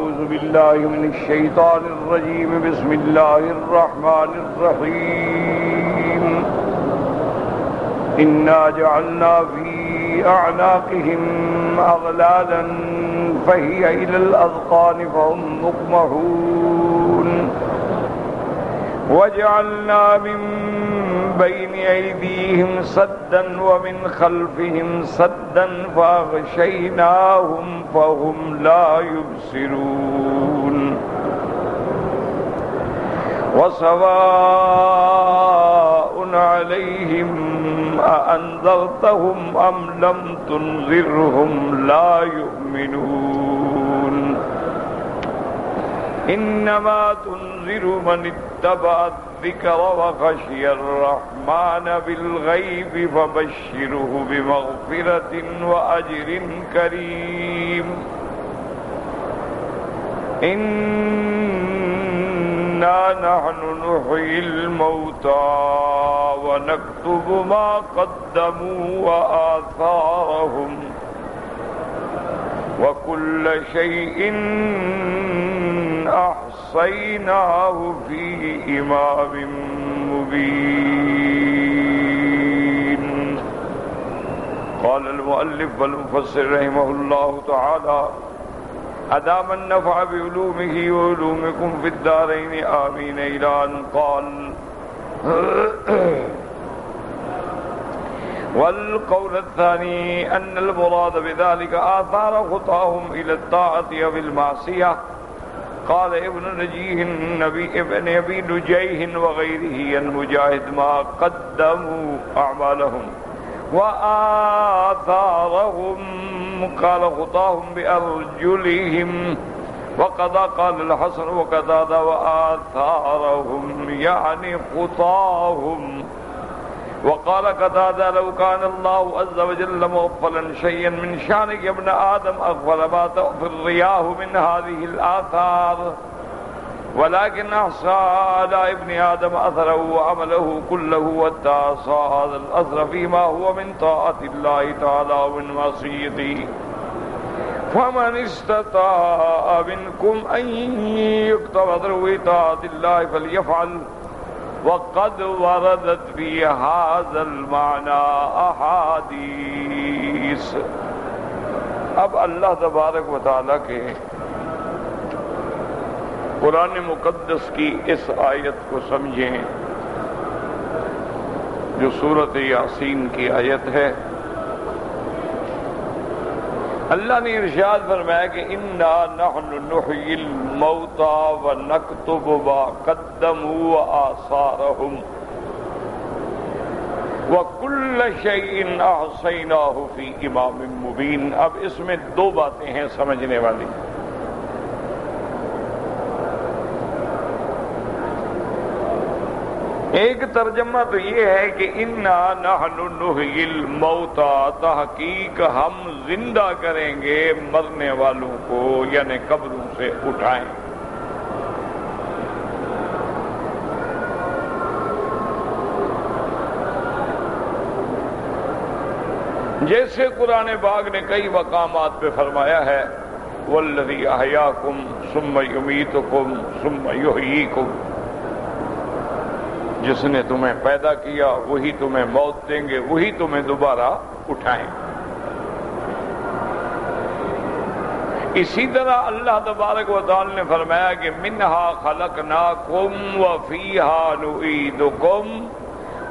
أعوذ بالله من الشيطان الرجيم بسم الله الرحمن الرحيم إنا جعلنا في أعناقهم أغلالا فهي إلى الأذقان فهم مقمحون وجعلنا من بين أيديهم سدا ومن خلفهم سدا فأغشيناهم فهم لا يبصرون وسواء عليهم أأنذرتهم أم لم تنذرهم لا يؤمنون إنما تنذر من اتبع الذكر وخشي الرحمن بالغيب فبشره بمغفرة وأجر كريم إنا نحن نحيي الموتى ونكتب ما قدموا وآثارهم وكل شيء أحصيناه في إمام مبين. قال المؤلف والمفسر رحمه الله تعالى أدام النفع بعلومه وعلومكم في الدارين آمين إلى أن قال والقول الثاني أن المراد بذلك آثار خطاهم إلى الطاعة أو المعصية. قال ابن أبي نجيه وغيره أن مجاهد ما قدموا أعمالهم وآثارهم قال خطاهم بأرجلهم وقضى قال الحسن وقضى وآثارهم يعني خطاهم. وقال قتادة لو كان الله عز وجل مغفلا شيئا من شانك يا ابن آدم أغفل ما تغفر الرياح من هذه الآثار ولكن أحصى على ابن آدم أثره وعمله كله واتعصى هذا الأثر فيما هو من طاعة الله تعالى ومن معصيته. فمن استطاع منكم أن يكتب ذروي طاعة الله فليفعل. وقد وردت في هذا المعنى احادیث. اب اللہ تبارک و تعالیٰ کے قرآن مقدس کی اس آیت کو سمجھیں جو سورۃ یاسین کی آیت ہے. اللہ نے ارشاد فرمایا کہ انا نحن نحیی الموتى ونکتب ما قدموا وآثارهم وکل شیء احصیناہ فی امام مبین. اب اس میں دو باتیں ہیں سمجھنے والی. ایک ترجمہ تو یہ ہے کہ انا نحن نحیی الموتى، تحقیق ہم زندہ کریں گے مرنے والوں کو یعنی قبروں سے اٹھائیں. جیسے قرآن پاک نے کئی مقامات پہ فرمایا ہے والذی احیاکم ثم یمیتکم ثم یحییکم، جس نے تمہیں پیدا کیا وہی تمہیں موت دیں گے وہی تمہیں دوبارہ اٹھائیں. اسی طرح اللہ تبارک و تعالی نے فرمایا کہ منہا خلقناکم وفیہا نعیدکم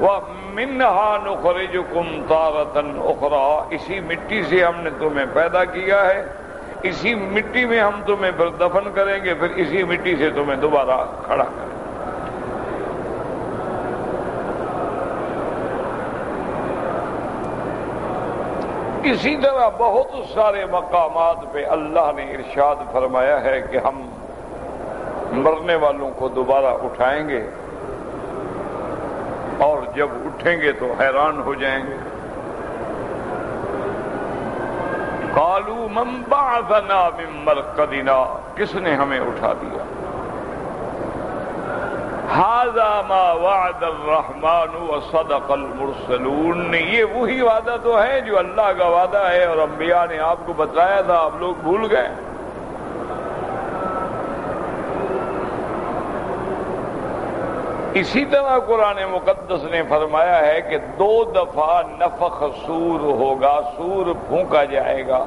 ومنہا نخرجکم تارۃ اخری. اسی مٹی سے ہم نے تمہیں پیدا کیا ہے، اسی مٹی میں ہم تمہیں پھر دفن کریں گے، پھر اسی مٹی سے تمہیں دوبارہ کھڑا کریں گے. اسی طرح بہت سارے مقامات پہ اللہ نے ارشاد فرمایا ہے کہ ہم مرنے والوں کو دوبارہ اٹھائیں گے اور جب اٹھیں گے تو حیران ہو جائیں گے. قالوا من بعثنا من مرقدنا، کس نے ہمیں اٹھا دیا. هذا ما وعد الرحمن وصدق المرسلون، یہ وہی وعدہ تو ہے جو اللہ کا وعدہ ہے اور انبیاء نے آپ کو بتایا تھا، آپ لوگ بھول گئے. اسی طرح قرآن مقدس نے فرمایا ہے کہ 2 دفعہ نفخ سور ہوگا، سور پھونکا جائے گا۔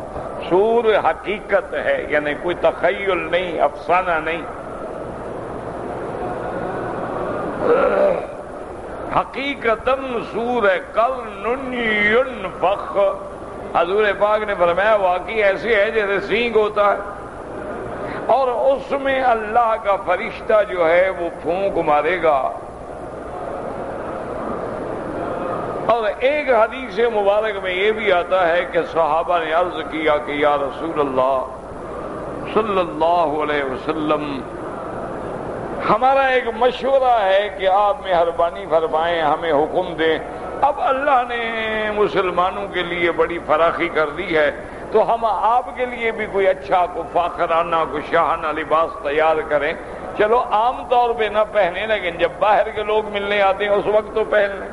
سور حقیقت ہے، یعنی کوئی تخیل نہیں، افسانہ نہیں، حقیقتاً سور ہے۔ قرن ينفخ، حضور پاک نے فرمایا واقعی ایسے ہے جیسے سینگ ہوتا ہے، اور اس میں اللہ کا فرشتہ جو ہے وہ پھونک مارے گا۔ اور ایک حدیث مبارک میں یہ بھی آتا ہے کہ صحابہ نے عرض کیا کہ یا رسول اللہ صلی اللہ علیہ وسلم، ہمارا ایک مشورہ ہے کہ آپ مہربانی فرمائیں، ہمیں حکم دیں۔ اب اللہ نے مسلمانوں کے لیے بڑی فراخی کر دی ہے، تو ہم آپ کے لیے بھی کوئی اچھا، کوئی فاخرانہ، کوئی شاہانہ لباس تیار کریں۔ چلو عام طور پہ نہ پہنے، لیکن جب باہر کے لوگ ملنے آتے ہیں اس وقت تو پہن لیں۔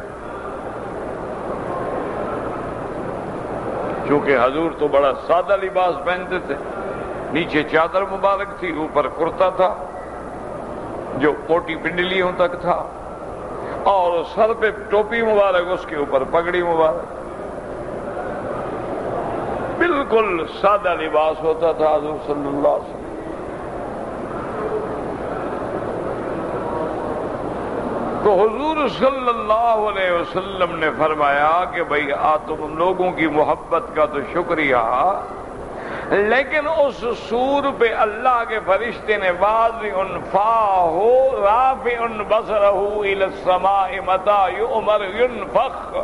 چونکہ حضور تو بڑا سادہ لباس پہنتے تھے، نیچے چادر مبارک تھی، اوپر کرتا تھا جو موٹی پنڈلیوں تک تھا، اور سر پہ ٹوپی مبارک، اس کے اوپر پگڑی مبارک، بالکل سادہ لباس ہوتا تھا حضور صلی اللہ علیہ وسلم۔ تو حضور صلی اللہ علیہ وسلم نے فرمایا کہ بھئی تم لوگوں کی محبت کا تو شکریہ، لیکن اس سور پہ اللہ کے فرشتے نے واضع فاہ رافع بصرہ الی السماء متی یؤمر ینفخ،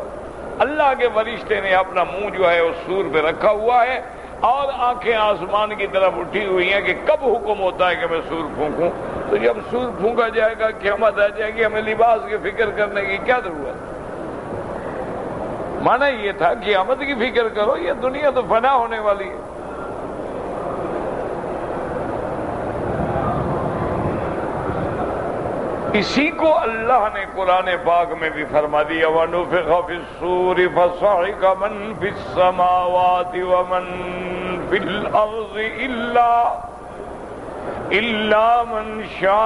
اللہ کے فرشتے نے اپنا منہ جو ہے اس سور پہ رکھا ہوا ہے اور آنکھیں آسمان کی طرف اٹھی ہوئی ہیں کہ کب حکم ہوتا ہے کہ میں سور پھونکوں۔ تو جب سور پھونکا جائے گا، قیامت آ جائے گی، ہمیں لباس کی فکر کرنے کی کیا ضرورت؟ معنی یہ تھا قیامت کی فکر کرو، یہ دنیا تو فنا ہونے والی ہے۔ اسی کو اللہ نے قرآن پاک میں بھی فرما دیا وَنُفِخَ فِي الصُّورِ فَصَعِقَ مَن فِي السَّمَاوَاتِ وَمَن فِي الْأَرْضِ إِلَّا مَن شَاءَ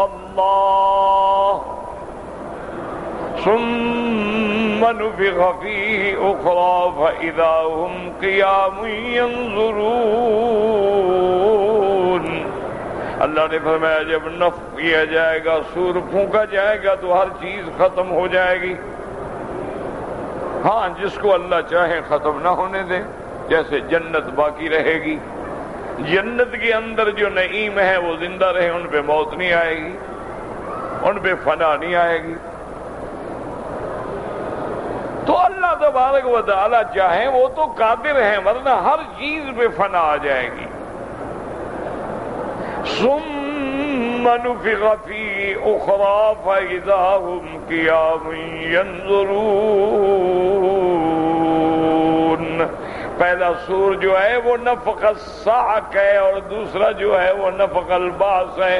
اللَّهُ ثُمَّ نُفِخَ فِيهِ أُخْرَى فَإِذَا هُمْ قِيَامٌ يَنظُرُونَ۔ اللہ نے فرمایا جب نفخ کیا جائے گا، سور پھونکا جائے گا تو ہر چیز ختم ہو جائے گی۔ ہاں، جس کو اللہ چاہے ختم نہ ہونے دے، جیسے جنت باقی رہے گی، جنت کے اندر جو نعیم ہے وہ زندہ رہے، ان پہ موت نہیں آئے گی، ان پہ فنا نہیں آئے گی۔ تو اللہ تبارک و تعالی چاہیں وہ تو قادر ہیں، ورنہ ہر چیز پہ فنا آ جائے گی۔ ثم نفخ فی اخری فاذا هم قیام ینظرون۔ پہلا سور جو ہے وہ نفخ الصاعق ہے، اور دوسرا جو ہے وہ نفخ البعث ہے۔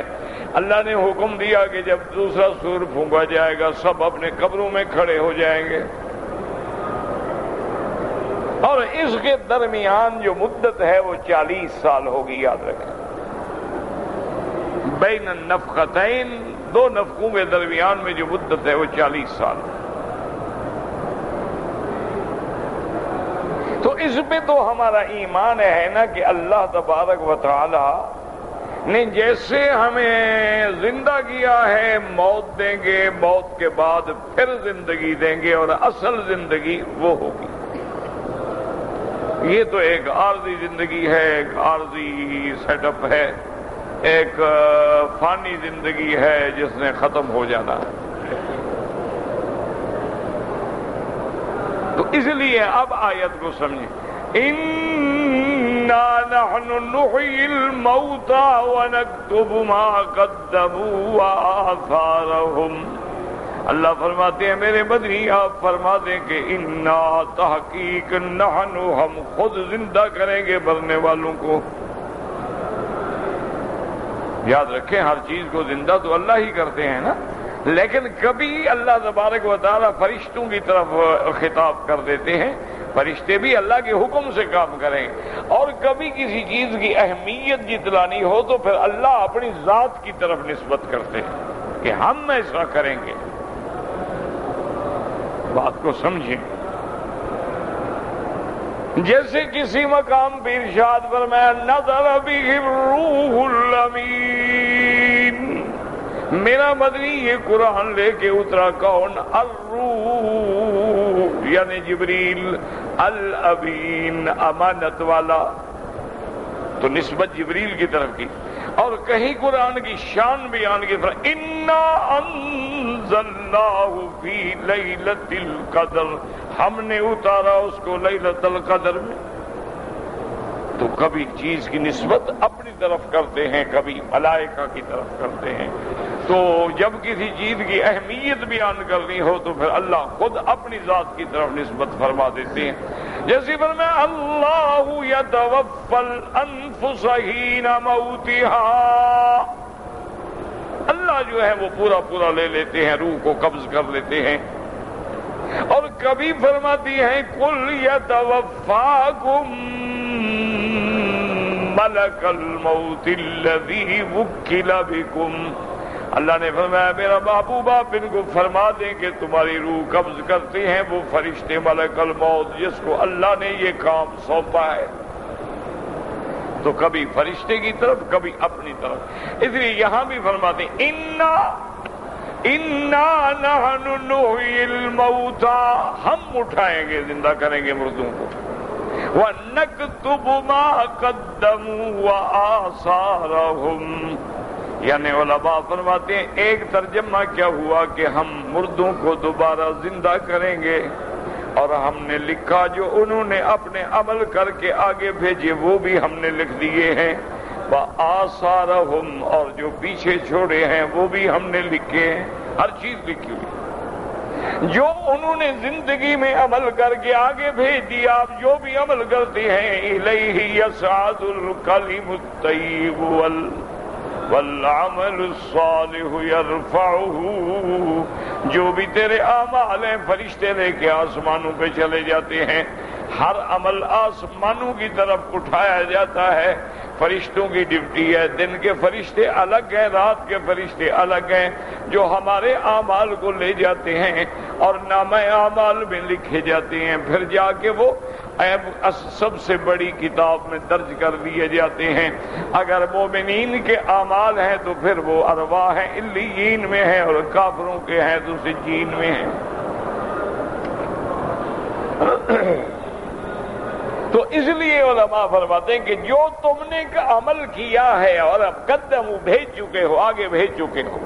اللہ نے حکم دیا کہ جب دوسرا سور پھونکا جائے گا سب اپنے قبروں میں کھڑے ہو جائیں گے، اور اس کے درمیان جو مدت ہے وہ 40 سال ہوگی، یاد رکھیں۔ بین النفختین، 2 نفخوں کے درمیان میں جو مدت ہے وہ 40 سال۔ تو اس پہ تو ہمارا ایمان ہے نا کہ اللہ تبارک و تعالی نے جیسے ہمیں زندہ کیا ہے، موت دیں گے، موت کے بعد پھر زندگی دیں گے، اور اصل زندگی وہ ہوگی۔ یہ تو ایک عارضی زندگی ہے، ایک عارضی سیٹ اپ ہے، ایک فانی زندگی ہے جس نے ختم ہو جانا ہے۔ تو اس لیے اب آیت کو سمجھیں، اِنَّا نَحْنُ نُحْيِي الْمَوْتَى وَنَكْتُبُ مَا قَدَّمُوا وَآثَارَهُمْ۔ اللہ فرماتے ہیں میرے مدنی آپ فرما دیں کہ اِنَّا تحقیق نحن، ہم خود زندہ کریں گے مرنے والوں کو۔ یاد رکھیں ہر چیز کو زندہ تو اللہ ہی کرتے ہیں نا، لیکن کبھی اللہ تبارک و تعالی فرشتوں کی طرف خطاب کر دیتے ہیں فرشتے بھی اللہ کے حکم سے کام کریں، اور کبھی کسی چیز کی اہمیت جتلانی ہو تو پھر اللہ اپنی ذات کی طرف نسبت کرتے ہیں کہ ہم ایسا کریں گے۔ بات کو سمجھیں، جیسے کسی مقام پہ ارشاد فرمایا نزل بہ الروح الامین، میرا مدنی یہ قرآن لے کے اترا کون؟ الروح یعنی جبریل، الامین امانت والا، تو نسبت جبریل کی طرف کی۔ اور کہیں قرآن کی شان بیان کی طرف انا انزلناہ فی لیلۃ القدر، ہم نے اتارا اس کو لیلۃ القدر میں۔ تو کبھی چیز کی نسبت اپنی طرف کرتے ہیں، کبھی ملائکہ کی طرف کرتے ہیں۔ تو جب کسی چیز کی اہمیت بیان کرنی ہو تو پھر اللہ خود اپنی ذات کی طرف نسبت فرما دیتے ہیں۔ جیسے فرمایا اللہ یتوفی الانفس حین موتها، اللہ جو ہے وہ پورا لے لیتے ہیں، روح کو قبض کر لیتے ہیں۔ اور کبھی فرماتی ہیں قل یتوفاکم ملک الموت الذی وکل بکم، اللہ نے فرمایا میرا محبوب آپ ان کو فرما دیں کہ تمہاری روح قبض کرتے ہیں وہ فرشتے ملک الموت جس کو اللہ نے یہ کام سونپا ہے۔ تو کبھی فرشتے کی طرف، کبھی اپنی طرف۔ اس لیے یہاں بھی فرماتے ہیں انا نحن نحیی الموتى، ہم اٹھائیں گے، زندہ کریں گے مردوں کو۔ وَنَكْتُبُ مَا قَدَّمُوا وَآثَارَهُمْ، یعنی علماء فرماتے ہیں ایک ترجمہ کیا ہوا کہ ہم مردوں کو دوبارہ زندہ کریں گے، اور ہم نے لکھا جو انہوں نے اپنے عمل کر کے آگے بھیجے وہ بھی ہم نے لکھ دیے ہیں، وَآثَارَهُمْ، اور جو پیچھے چھوڑے ہیں وہ بھی ہم نے لکھے ہیں، ہر چیز لکھی ہوئی۔ جو انہوں نے زندگی میں عمل کر کے آگے بھیج دیا، آپ جو بھی عمل کرتے ہیں الیہ یصعد الکلم الطیب والعمل الصالح یرفعہ، جو بھی تیرے اعمال ہیں فرشتے لے کے آسمانوں پہ چلے جاتے ہیں، ہر عمل آسمانوں کی طرف اٹھایا جاتا ہے۔ فرشتوں کی ڈیوٹی ہے، دن کے فرشتے الگ ہیں، رات کے فرشتے الگ ہیں، جو ہمارے اعمال کو لے جاتے ہیں اور نامہ اعمال میں لکھے جاتے ہیں، پھر جا کے وہ سب سے بڑی کتاب میں درج کر دیے جاتے ہیں۔ اگر مومنین کے اعمال ہیں تو پھر وہ ارواح ہیں، علیین میں ہیں، اور کافروں کے ہیں تو سجین میں ہیں۔ تو اس لیے علماء فرماتے ہیں کہ جو تم نے عمل کیا ہے اور اب قدم بھیج چکے ہو، آگے بھیج چکے ہو،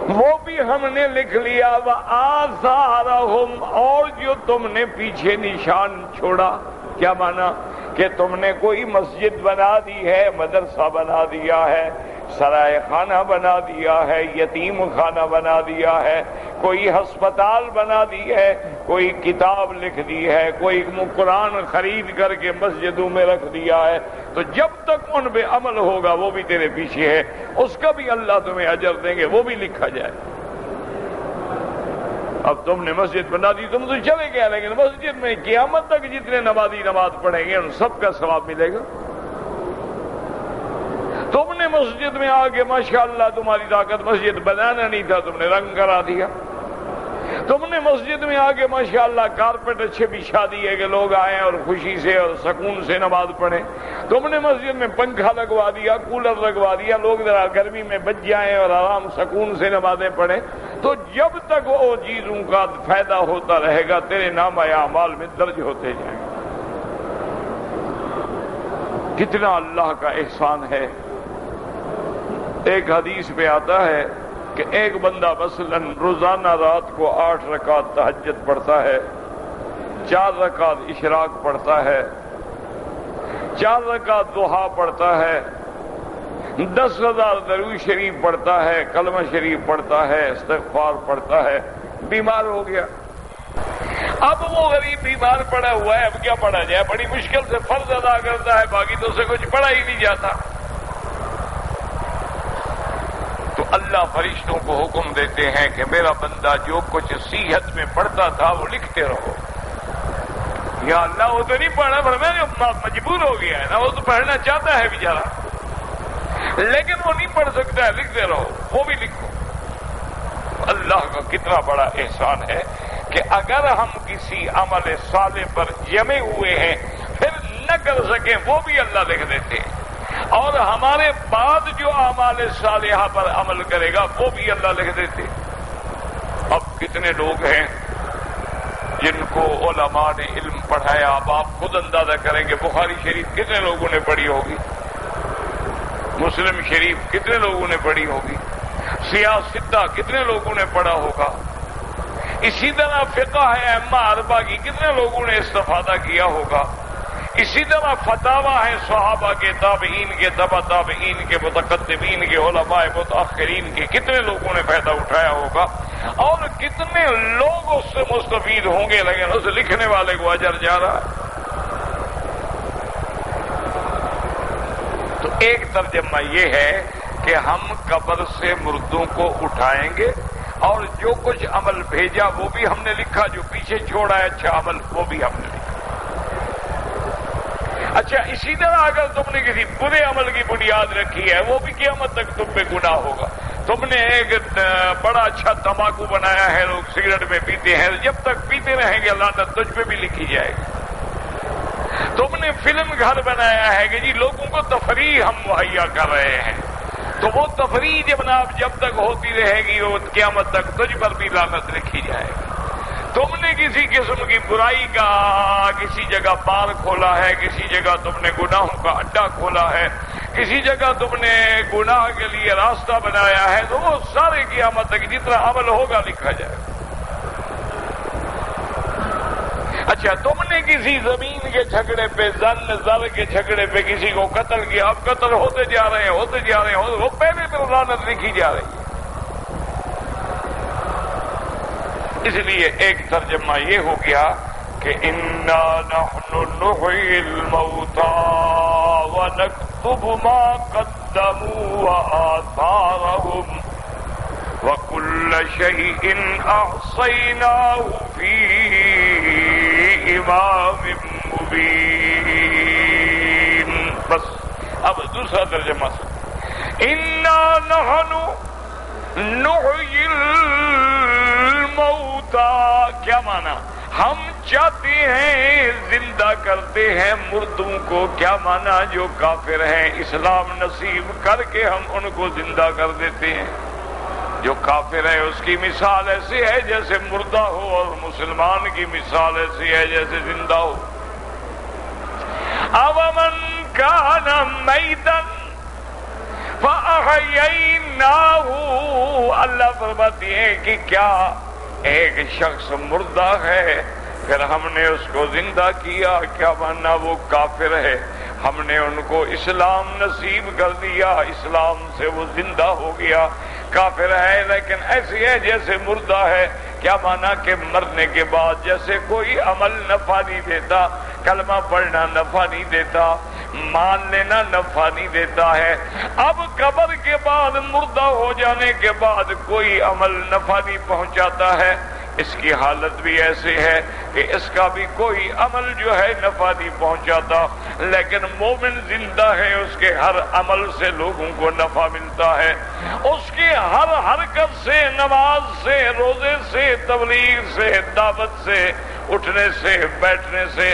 وہ بھی ہم نے لکھ لیا۔ وآثارہم، اور جو تم نے پیچھے نشان چھوڑا، کیا مانا کہ تم نے کوئی مسجد بنا دی ہے، مدرسہ بنا دیا ہے، سرائے خانہ بنا دیا ہے، یتیم خانہ بنا دیا ہے، کوئی ہسپتال بنا دی ہے، کوئی کتاب لکھ دی ہے، کوئی قرآن خرید کر کے مسجدوں میں رکھ دیا ہے، تو جب تک ان پہ عمل ہوگا وہ بھی تیرے پیچھے ہے، اس کا بھی اللہ تمہیں اجر دیں گے، وہ بھی لکھا جائے۔ اب تم نے مسجد بنا دی، تم تو چلے گئے، لیکن مسجد میں قیامت تک جتنے نمازی نماز پڑھیں گے ان سب کا ثواب ملے گا۔ تم نے مسجد میں آ کے ماشاءاللہ تمہاری طاقت مسجد بنانا نہیں تھا، تم نے رنگ کرا دیا۔ تم نے مسجد میں آ کے ماشاءاللہ کارپیٹ اچھے بچھا دیے کہ لوگ آئیں اور خوشی سے اور سکون سے نماز پڑھیں۔ تم نے مسجد میں پنکھا لگوا دیا، کولر لگوا دیا، لوگ ذرا گرمی میں بچ جائیں اور آرام سکون سے نمازیں پڑھیں۔ تو جب تک وہ چیزوں کا فائدہ ہوتا رہے گا تیرے نامہ اعمال میں درج ہوتے جائیں گے۔ کتنا اللہ کا احسان ہے۔ ایک حدیث پہ آتا ہے کہ ایک بندہ مثلاً روزانہ رات کو 8 رکعت تہجد پڑھتا ہے، 4 رکعت اشراق پڑھتا ہے، 4 رکعت ضحیٰ پڑھتا ہے، 10,000 درود شریف پڑھتا ہے، کلمہ شریف پڑھتا ہے، استغفار پڑھتا ہے، بیمار ہو گیا۔ اب وہ غریب بیمار پڑا ہوا ہے، اب کیا پڑھا جائے؟ بڑی مشکل سے فرض ادا کرتا ہے، باقی تو اسے کچھ پڑھا ہی نہیں جاتا۔ تو اللہ فرشتوں کو حکم دیتے ہیں کہ میرا بندہ جو کچھ صحت میں پڑھتا تھا وہ لکھتے رہو۔ یا اللہ وہ تو نہیں پڑھا پر میں مجبور ہو گیا ہے نا، وہ تو پڑھنا چاہتا ہے بیچارہ لیکن وہ نہیں پڑھ سکتا ہے، لکھتے رہو، وہ بھی لکھو۔ اللہ کا کتنا بڑا احسان ہے کہ اگر ہم کسی عمل صالح پر جمے ہوئے ہیں پھر نہ کر سکیں وہ بھی اللہ لکھ دیتے ہیں، اور ہمارے بعد جو اعمال صالحہ پر عمل کرے گا وہ بھی اللہ لکھ دیتے ہیں۔ اب کتنے لوگ ہیں جن کو علماء نے علم پڑھایا، اب آپ خود اندازہ کریں گے بخاری شریف کتنے لوگوں نے پڑھی ہوگی، مسلم شریف کتنے لوگوں نے پڑھی ہوگی، سیاستہ کتنے لوگوں نے پڑھا ہوگا، اسی طرح فقہ ہے ائمہ اربعہ کی کتنے لوگوں نے استفادہ کیا ہوگا، اسی طرح فتاوی ہے صحابہ کے، تابعین کے، تبع تابعین کے، متقدمین کے، علماء متاخرین کے، کتنے لوگوں نے فائدہ اٹھایا ہوگا اور کتنے لوگ اس سے مستفید ہوں گے، لیکن اس لکھنے والے کو اجر جا رہا ہے۔ تو ایک ترجمہ یہ ہے کہ ہم قبر سے مردوں کو اٹھائیں گے اور جو کچھ عمل بھیجا وہ بھی ہم نے لکھا، جو پیچھے چھوڑا ہے اچھا عمل وہ بھی ہم نے لکھا۔ اچھا اسی طرح اگر تم نے کسی برے عمل کی بنیاد رکھی ہے وہ بھی قیامت تک تم پہ گناہ ہوگا۔ تم نے ایک بڑا اچھا تمباکو بنایا ہے، لوگ سگریٹ میں پیتے ہیں، جب تک پیتے رہیں گے لعنت تجھ پہ بھی لکھی جائے گی۔ تم نے فلم گھر بنایا ہے کہ جی لوگوں کو تفریح ہم مہیا کر رہے ہیں، تو وہ تفریح جناب جب تک ہوتی رہے گی وہ قیامت تک تجھ پر بھی لعنت لکھی جائے گی۔ تم نے کسی قسم کی برائی کا کسی جگہ بار کھولا ہے، کسی جگہ تم نے گناہوں کا اڈا کھولا ہے، کسی جگہ تم نے گناہ کے لیے راستہ بنایا ہے، تو وہ سارے قیامت تک جتنا عمل ہوگا لکھا جائے گا۔ اچھا تم نے کسی زمین کے جھگڑے پہ، زر کے جھگڑے پہ کسی کو قتل کیا، اب قتل ہوتے جا رہے ہیں، وہ پہلے تو لعنت لکھی جا رہی ہے۔ اس لیے ایک ترجمہ یہ ہو گیا کہ انا نحن نحیی الموتى ونکتب ما قدموا وآثارهم وكل شيء احصیناه في امام مبین۔ بس اب دوسرا ترجمہ انا نحن نحیی الموتى، کیا مانا؟ ہم چاہتے ہیں زندہ کرتے ہیں مردوں کو، کیا مانا؟ جو کافر ہیں اسلام نصیب کر کے ہم ان کو زندہ کر دیتے ہیں۔ جو کافر ہے اس کی مثال ایسی ہے جیسے مردہ ہو، اور مسلمان کی مثال ایسی ہے جیسے زندہ ہو۔ اومن کان میتا فَأَحْيَيْنَاهُ، اللہ فرماتی ہے کہ کیا ایک شخص مردہ ہے پھر ہم نے اس کو زندہ کیا، کیا ماننا؟ وہ کافر ہے، ہم نے ان کو اسلام نصیب کر دیا، اسلام سے وہ زندہ ہو گیا۔ کافر ہے لیکن ایسی ہے جیسے مردہ ہے، کیا مانا؟ کہ مرنے کے بعد جیسے کوئی عمل نفع نہیں دیتا، کلمہ پڑھنا نفع نہیں دیتا، مان لینا نفع نہیں دیتا ہے، اب قبر کے بعد مردہ ہو جانے کے بعد کوئی عمل نفع نہیں پہنچاتا ہے۔ اس کی حالت بھی ایسے ہے کہ اس کا بھی کوئی عمل جو ہے نفع نہیں پہنچاتا، لیکن مومن زندہ ہے، اس کے ہر عمل سے لوگوں کو نفع ملتا ہے، اس کی ہر حرکت سے، نماز سے، روزے سے، تبلیغ سے، دعوت سے، اٹھنے سے، بیٹھنے سے،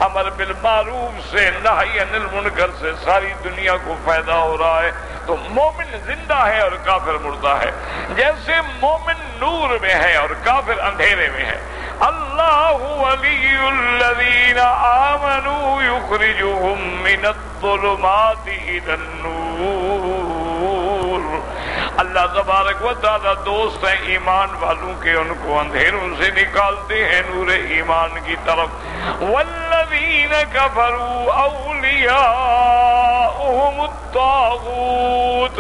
امر بالمعروف سے، نہی عن المنکر سے ساری دنیا کو فائدہ ہو رہا ہے۔ تو مومن زندہ ہے اور کافر مردہ ہے، جیسے مومن نور میں ہے اور کافر اندھیرے میں ہے۔ اللہ ولی الذین آمنوا یخرجهم من الظلمات الی النور، اللہ تبارک و تعالی دوست ہیں ایمان والوں کے، ان کو اندھیروں سے نکالتے ہیں نور ایمان کی طرف۔ والذین کفروا اولیاء الطاغوت،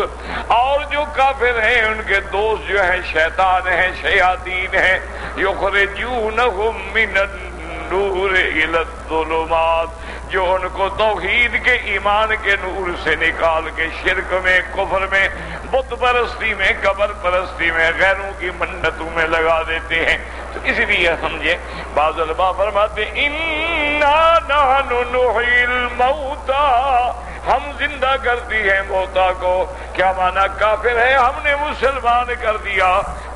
اور جو کافر ہیں ان کے دوست جو ہیں شیطان ہیں، شیاطین ہیں۔ یخرجونہم من النور الی الظلمات، جو ان کو توحید کے، ایمان کے نور سے نکال کے شرک میں، کفر میں، بت پرستی میں، قبر پرستی میں، غیروں کی منتوں میں لگا دیتے ہیں۔ تو اس لیے سمجھے بعض علماء فرماتے اِنَّا نَحْنُ نُحْيِي الْمَوْتَى، ہم زندہ کرتی ہیں موتا کو. کیا معنی؟ کافر ہے ہم نے مسلمان کر دیا،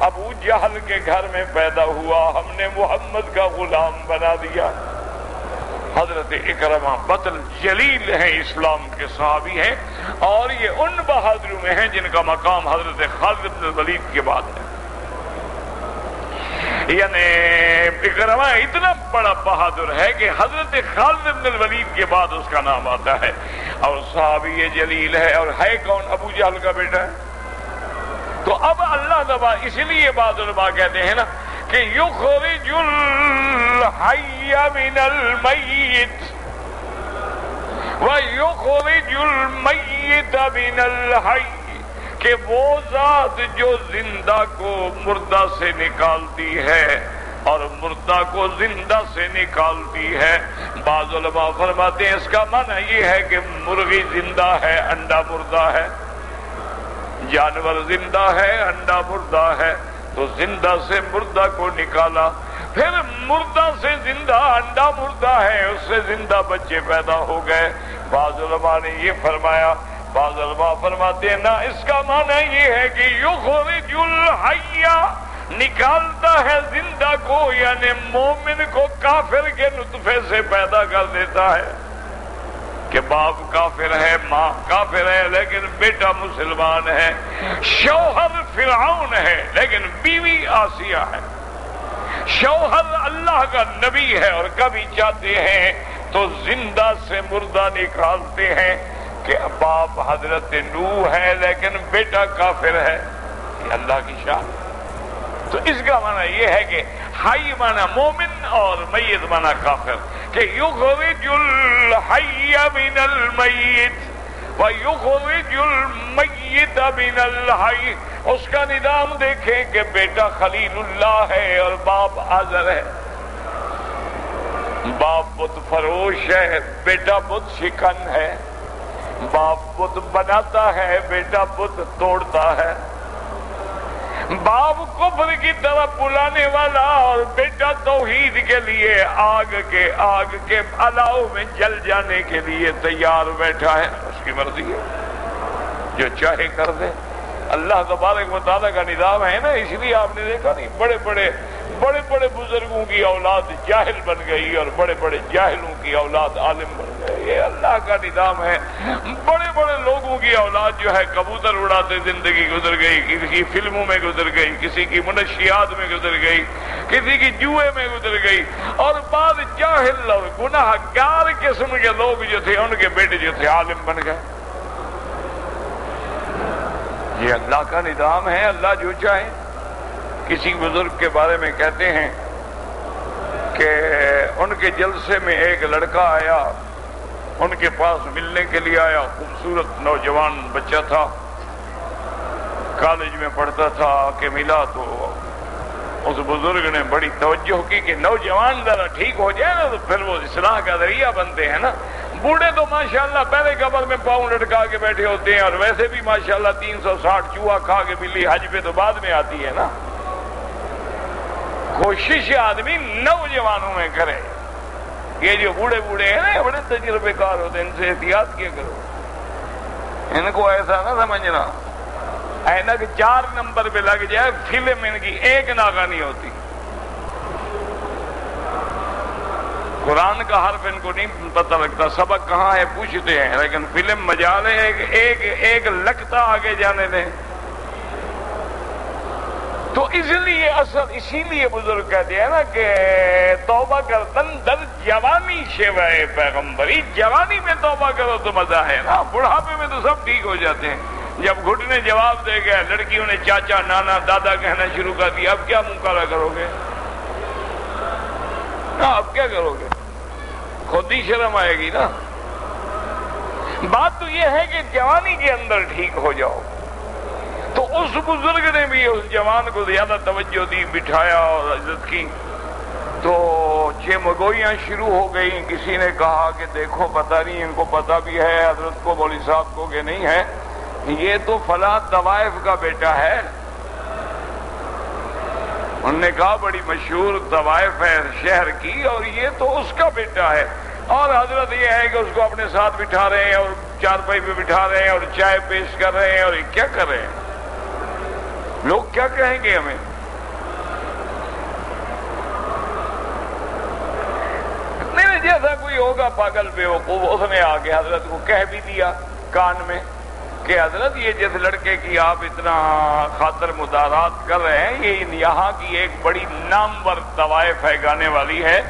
ابو جہل کے گھر میں پیدا ہوا، ہم نے محمد کا غلام بنا دیا. حضرت اکرمہ بطل جلیل ہیں، اسلام کے صحابی ہیں، اور یہ ان بہادروں میں ہیں جن کا مقام حضرت خالد بن الولید کے بعد ہے. یعنی اکرمہ اتنا بڑا بہادر ہے کہ حضرت خالد بن الولید کے بعد اس کا نام آتا ہے، اور صحابی جلیل ہے. اور ہے کون؟ ابو جہل کا بیٹا ہے. تو اب اللہ تعالیٰ اس لیے بعض علماء کہتے ہیں نا کہ یخرج الحی من المیت ویخرج المیت من الحی، کہ وہ ذات جو زندہ کو مردہ سے نکالتی ہے اور مردہ کو زندہ سے نکالتی ہے. بعض علماء فرماتے ہیں اس کا معنی یہ ہے کہ مرغی زندہ ہے، انڈا مردہ ہے، جانور زندہ ہے، انڈا مردہ ہے. تو زندہ سے مردہ کو نکالا، پھر مردہ سے زندہ، انڈا مردہ ہے، اس سے زندہ بچے پیدا ہو گئے. بعض علماء نے یہ فرمایا، بعض علماء فرماتے ہیں نہ، اس کا معنی یہ ہے کہ یخرج الحی، نکالتا ہے زندہ کو، یعنی مومن کو کافر کے نطفے سے پیدا کر دیتا ہے. کہ باپ کافر ہے، ماں کافر ہے، لیکن بیٹا مسلمان ہے. شوہر فرعون ہے لیکن بیوی آسیہ ہے. شوہر اللہ کا نبی ہے، اور کبھی چاہتے ہیں تو زندہ سے مردہ نکالتے ہیں کہ باپ حضرت نوح ہے لیکن بیٹا کافر ہے. یہ اللہ کی شان. تو اس کا معنی یہ ہے کہ حی معنی مومن اور میت معنی کافر، کہ یخرج الحی من المیت ویخرج المیت من الحی. اس کا نظام دیکھیں کہ بیٹا خلیل اللہ ہے اور باپ آزر ہے. باپ بت فروش ہے، بیٹا بت شکن ہے. باپ بت بناتا ہے، بیٹا بت توڑتا ہے. باپ کفر کی طرف بلانے والا اور بیٹا توحید کے لیے آگ کے الاؤ میں جل جانے کے لیے تیار بیٹھا ہے. اس کی مرضی ہے، جو چاہے کر دے. اللہ تبارک و تعالیٰ کا نظام ہے نا. اس لیے آپ نے دیکھا نہیں، بڑے بڑے بزرگوں کی اولاد جاہل بن گئی اور بڑے بڑے جاہلوں کی اولاد عالم بن گئی. یہ اللہ کا نظام ہے. بڑے بڑے لوگوں کی اولاد جو ہے کبوتر اڑاتے زندگی گزر گئی، کسی کی فلموں میں گزر گئی، کسی کی منشیات میں گزر گئی، کسی کی جوئے میں گزر گئی. اور بعض جاہل اور گناہ گار قسم کے لوگ جو تھے ان کے بیٹے جو تھے عالم بن گئے. یہ اللہ کا نظام ہے. اللہ جو چاہے. کسی بزرگ کے بارے میں کہتے ہیں کہ ان کے جلسے میں ایک لڑکا آیا، ان کے پاس ملنے کے لیے آیا. خوبصورت نوجوان بچہ تھا، کالج میں پڑھتا تھا. کہ ملا تو اس بزرگ نے بڑی توجہ کی کہ نوجوان ذرا ٹھیک ہو جائے نا تو پھر وہ اصلاح کا ذریعہ بنتے ہیں نا. بوڑھے تو ماشاءاللہ پہلے قبر میں پاؤں لٹکا کے بیٹھے ہوتے ہیں، اور ویسے بھی ماشاءاللہ 360 چوہا کھا کے بلی حج پہ تو بعد میں آتی ہے نا. کوشش آدمی نوجوانوں میں کرے. یہ جو بوڑھے ہیں نا، بڑے تجربے کار ہوتے ہیں، ان سے احتیاط کیا کرو. ان کو ایسا نہ سمجھنا اینک 4 نمبر پہ لگ جائے، فلم ان کی ایک ناکہ نہیں ہوتی. قرآن کا حرف ان کو نہیں پتہ لگتا، سبق کہاں ہے پوچھتے ہیں، لیکن فلم مجال ہے ایک لگتا آگے جانے دیں. تو اسی لیے بزرگ کہتے ہیں نا کہ توبہ کردن در جوانی شیوائے پیغمبری. جوانی میں توبہ کرو تو مزہ ہے نا. بڑھاپے میں تو سب ٹھیک ہو جاتے ہیں. جب گھٹنے جواب دے گئے، لڑکیوں نے چاچا نانا دادا کہنا شروع کر دیا، اب کیا منہ کالا کرو گے؟ اب کیا کرو گے؟ خود ہی شرم آئے گی نا. بات تو یہ ہے کہ جوانی کے اندر ٹھیک ہو جاؤ. تو اس بزرگ نے بھی اس جوان کو زیادہ توجہ دی، بٹھایا اور عزت کی. تو چمگوئیاں شروع ہو گئیں. کسی نے کہا کہ دیکھو پتہ نہیں، ان کو پتہ بھی ہے حضرت کو، مولوی صاحب کو کہ نہیں ہے، یہ تو فلاں طوائف کا بیٹا ہے. انہوں نے کہا بڑی مشہور طوائف ہے شہر کی اور یہ تو اس کا بیٹا ہے، اور حضرت یہ ہے کہ اس کو اپنے ساتھ بٹھا رہے ہیں اور چارپائی پہ بٹھا رہے ہیں اور چائے پیش کر رہے ہیں، اور یہ کیا کر رہے ہیں؟ لوگ کیا کہیں گے ہمیں؟ نہیں، جیسا کوئی ہوگا پاگل بیوقوف، اس نے آ کے حضرت کو کہہ بھی دیا کان میں کہ حضرت یہ جس لڑکے کی آپ اتنا خاطر مدارات کر رہے ہیں، یہ یہاں کی ایک بڑی نامور طوائف ہے، گانے والی ہے،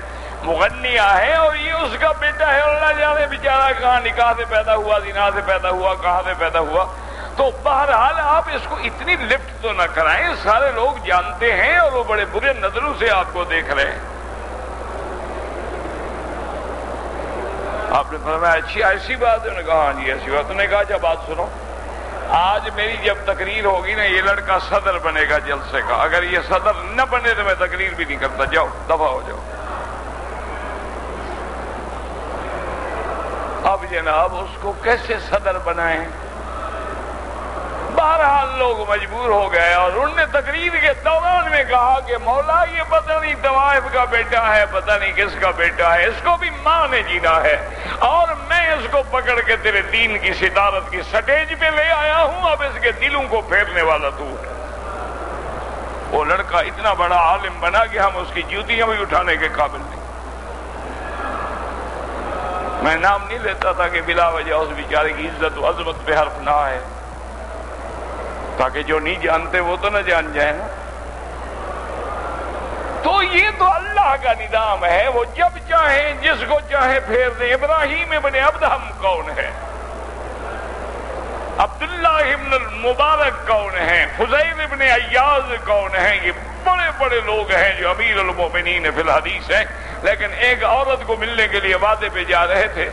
مغنیہ ہے، اور یہ اس کا بیٹا ہے، اور اللہ جانے بیچارہ کہاں نکاح سے پیدا ہوا، زنا سے پیدا ہوا، کہاں سے پیدا ہوا۔ تو بہرحال آپ اس کو اتنی لفٹ تو نہ کرائیں، سارے لوگ جانتے ہیں اور وہ بڑے برے نظروں سے آپ کو دیکھ رہے ہیں۔ آپ نے فرمایا اچھی ایسی بات ہے؟ انہوں نے کہا ہاں جی ایسی بات۔ انہوں نے کہا اچھا بات سنو، آج میری جب تقریر ہوگی نا، یہ لڑکا صدر بنے گا جلسے کا، اگر یہ صدر نہ بنے تو میں تقریر بھی نہیں کرتا، جاؤ دفع ہو جاؤ۔ اب جناب اس کو کیسے صدر بنائیں؟ بہرحال لوگ مجبور ہو گئے، اور انہوں نے تقریر کے دوران میں کہا کہ مولا یہ پتہ نہیں طوائف کا بیٹا ہے، پتہ نہیں کس کا بیٹا ہے، اس کو بھی ماں نے جینا ہے، اور میں اس کو پکڑ کے تیرے دین کی صدارت کی سٹیج پہ لے آیا ہوں، اب اس کے دلوں کو پھیرنے والا تو ہے۔ وہ لڑکا اتنا بڑا عالم بنا کہ ہم اس کی جوتیاں بھی اٹھانے کے قابل نہیں۔ میں نام نہیں لیتا تھا کہ بلا وجہ اس بیچارے کی عزت و عظمت پہ حرف نہ آئے، تاکہ جو نہیں جانتے وہ تو نہ جان جائیں نا۔ تو یہ تو اللہ کا نظام ہے، وہ جب چاہیں جس کو چاہے پھیر دیں۔ ابراہیم ابن ادہم کون ہے؟ عبداللہ ابن المبارک کون ہیں؟ فضیل ابن عیاض کون ہیں؟ یہ بڑے بڑے لوگ ہیں جو امیر المومنین فی الحدیث ہیں، لیکن ایک عورت کو ملنے کے لیے وعدے پہ جا رہے تھے،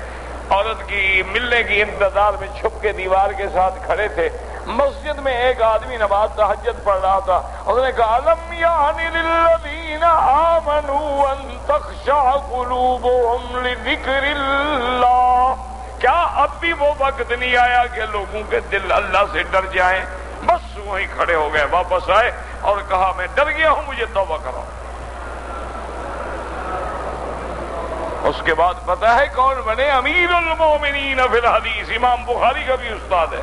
عورت کی ملنے کی انتظار میں چھپ کے دیوار کے ساتھ کھڑے تھے۔ مسجد میں ایک آدمی نماز تہجد پڑھ رہا تھا، اس نے کہا الم یعن للذین آمنوا ان تخشع قلوبهم لذکر اللہ، کیا اب بھی وہ وقت نہیں آیا کہ لوگوں کے دل اللہ سے ڈر جائیں؟ بس وہیں کھڑے ہو گئے، واپس آئے اور کہا میں ڈر گیا ہوں، مجھے توبہ کرو۔ اس کے بعد پتہ ہے کون بنے؟ امیر المومنین فی الحدیث، امام بخاری کا بھی استاد ہے،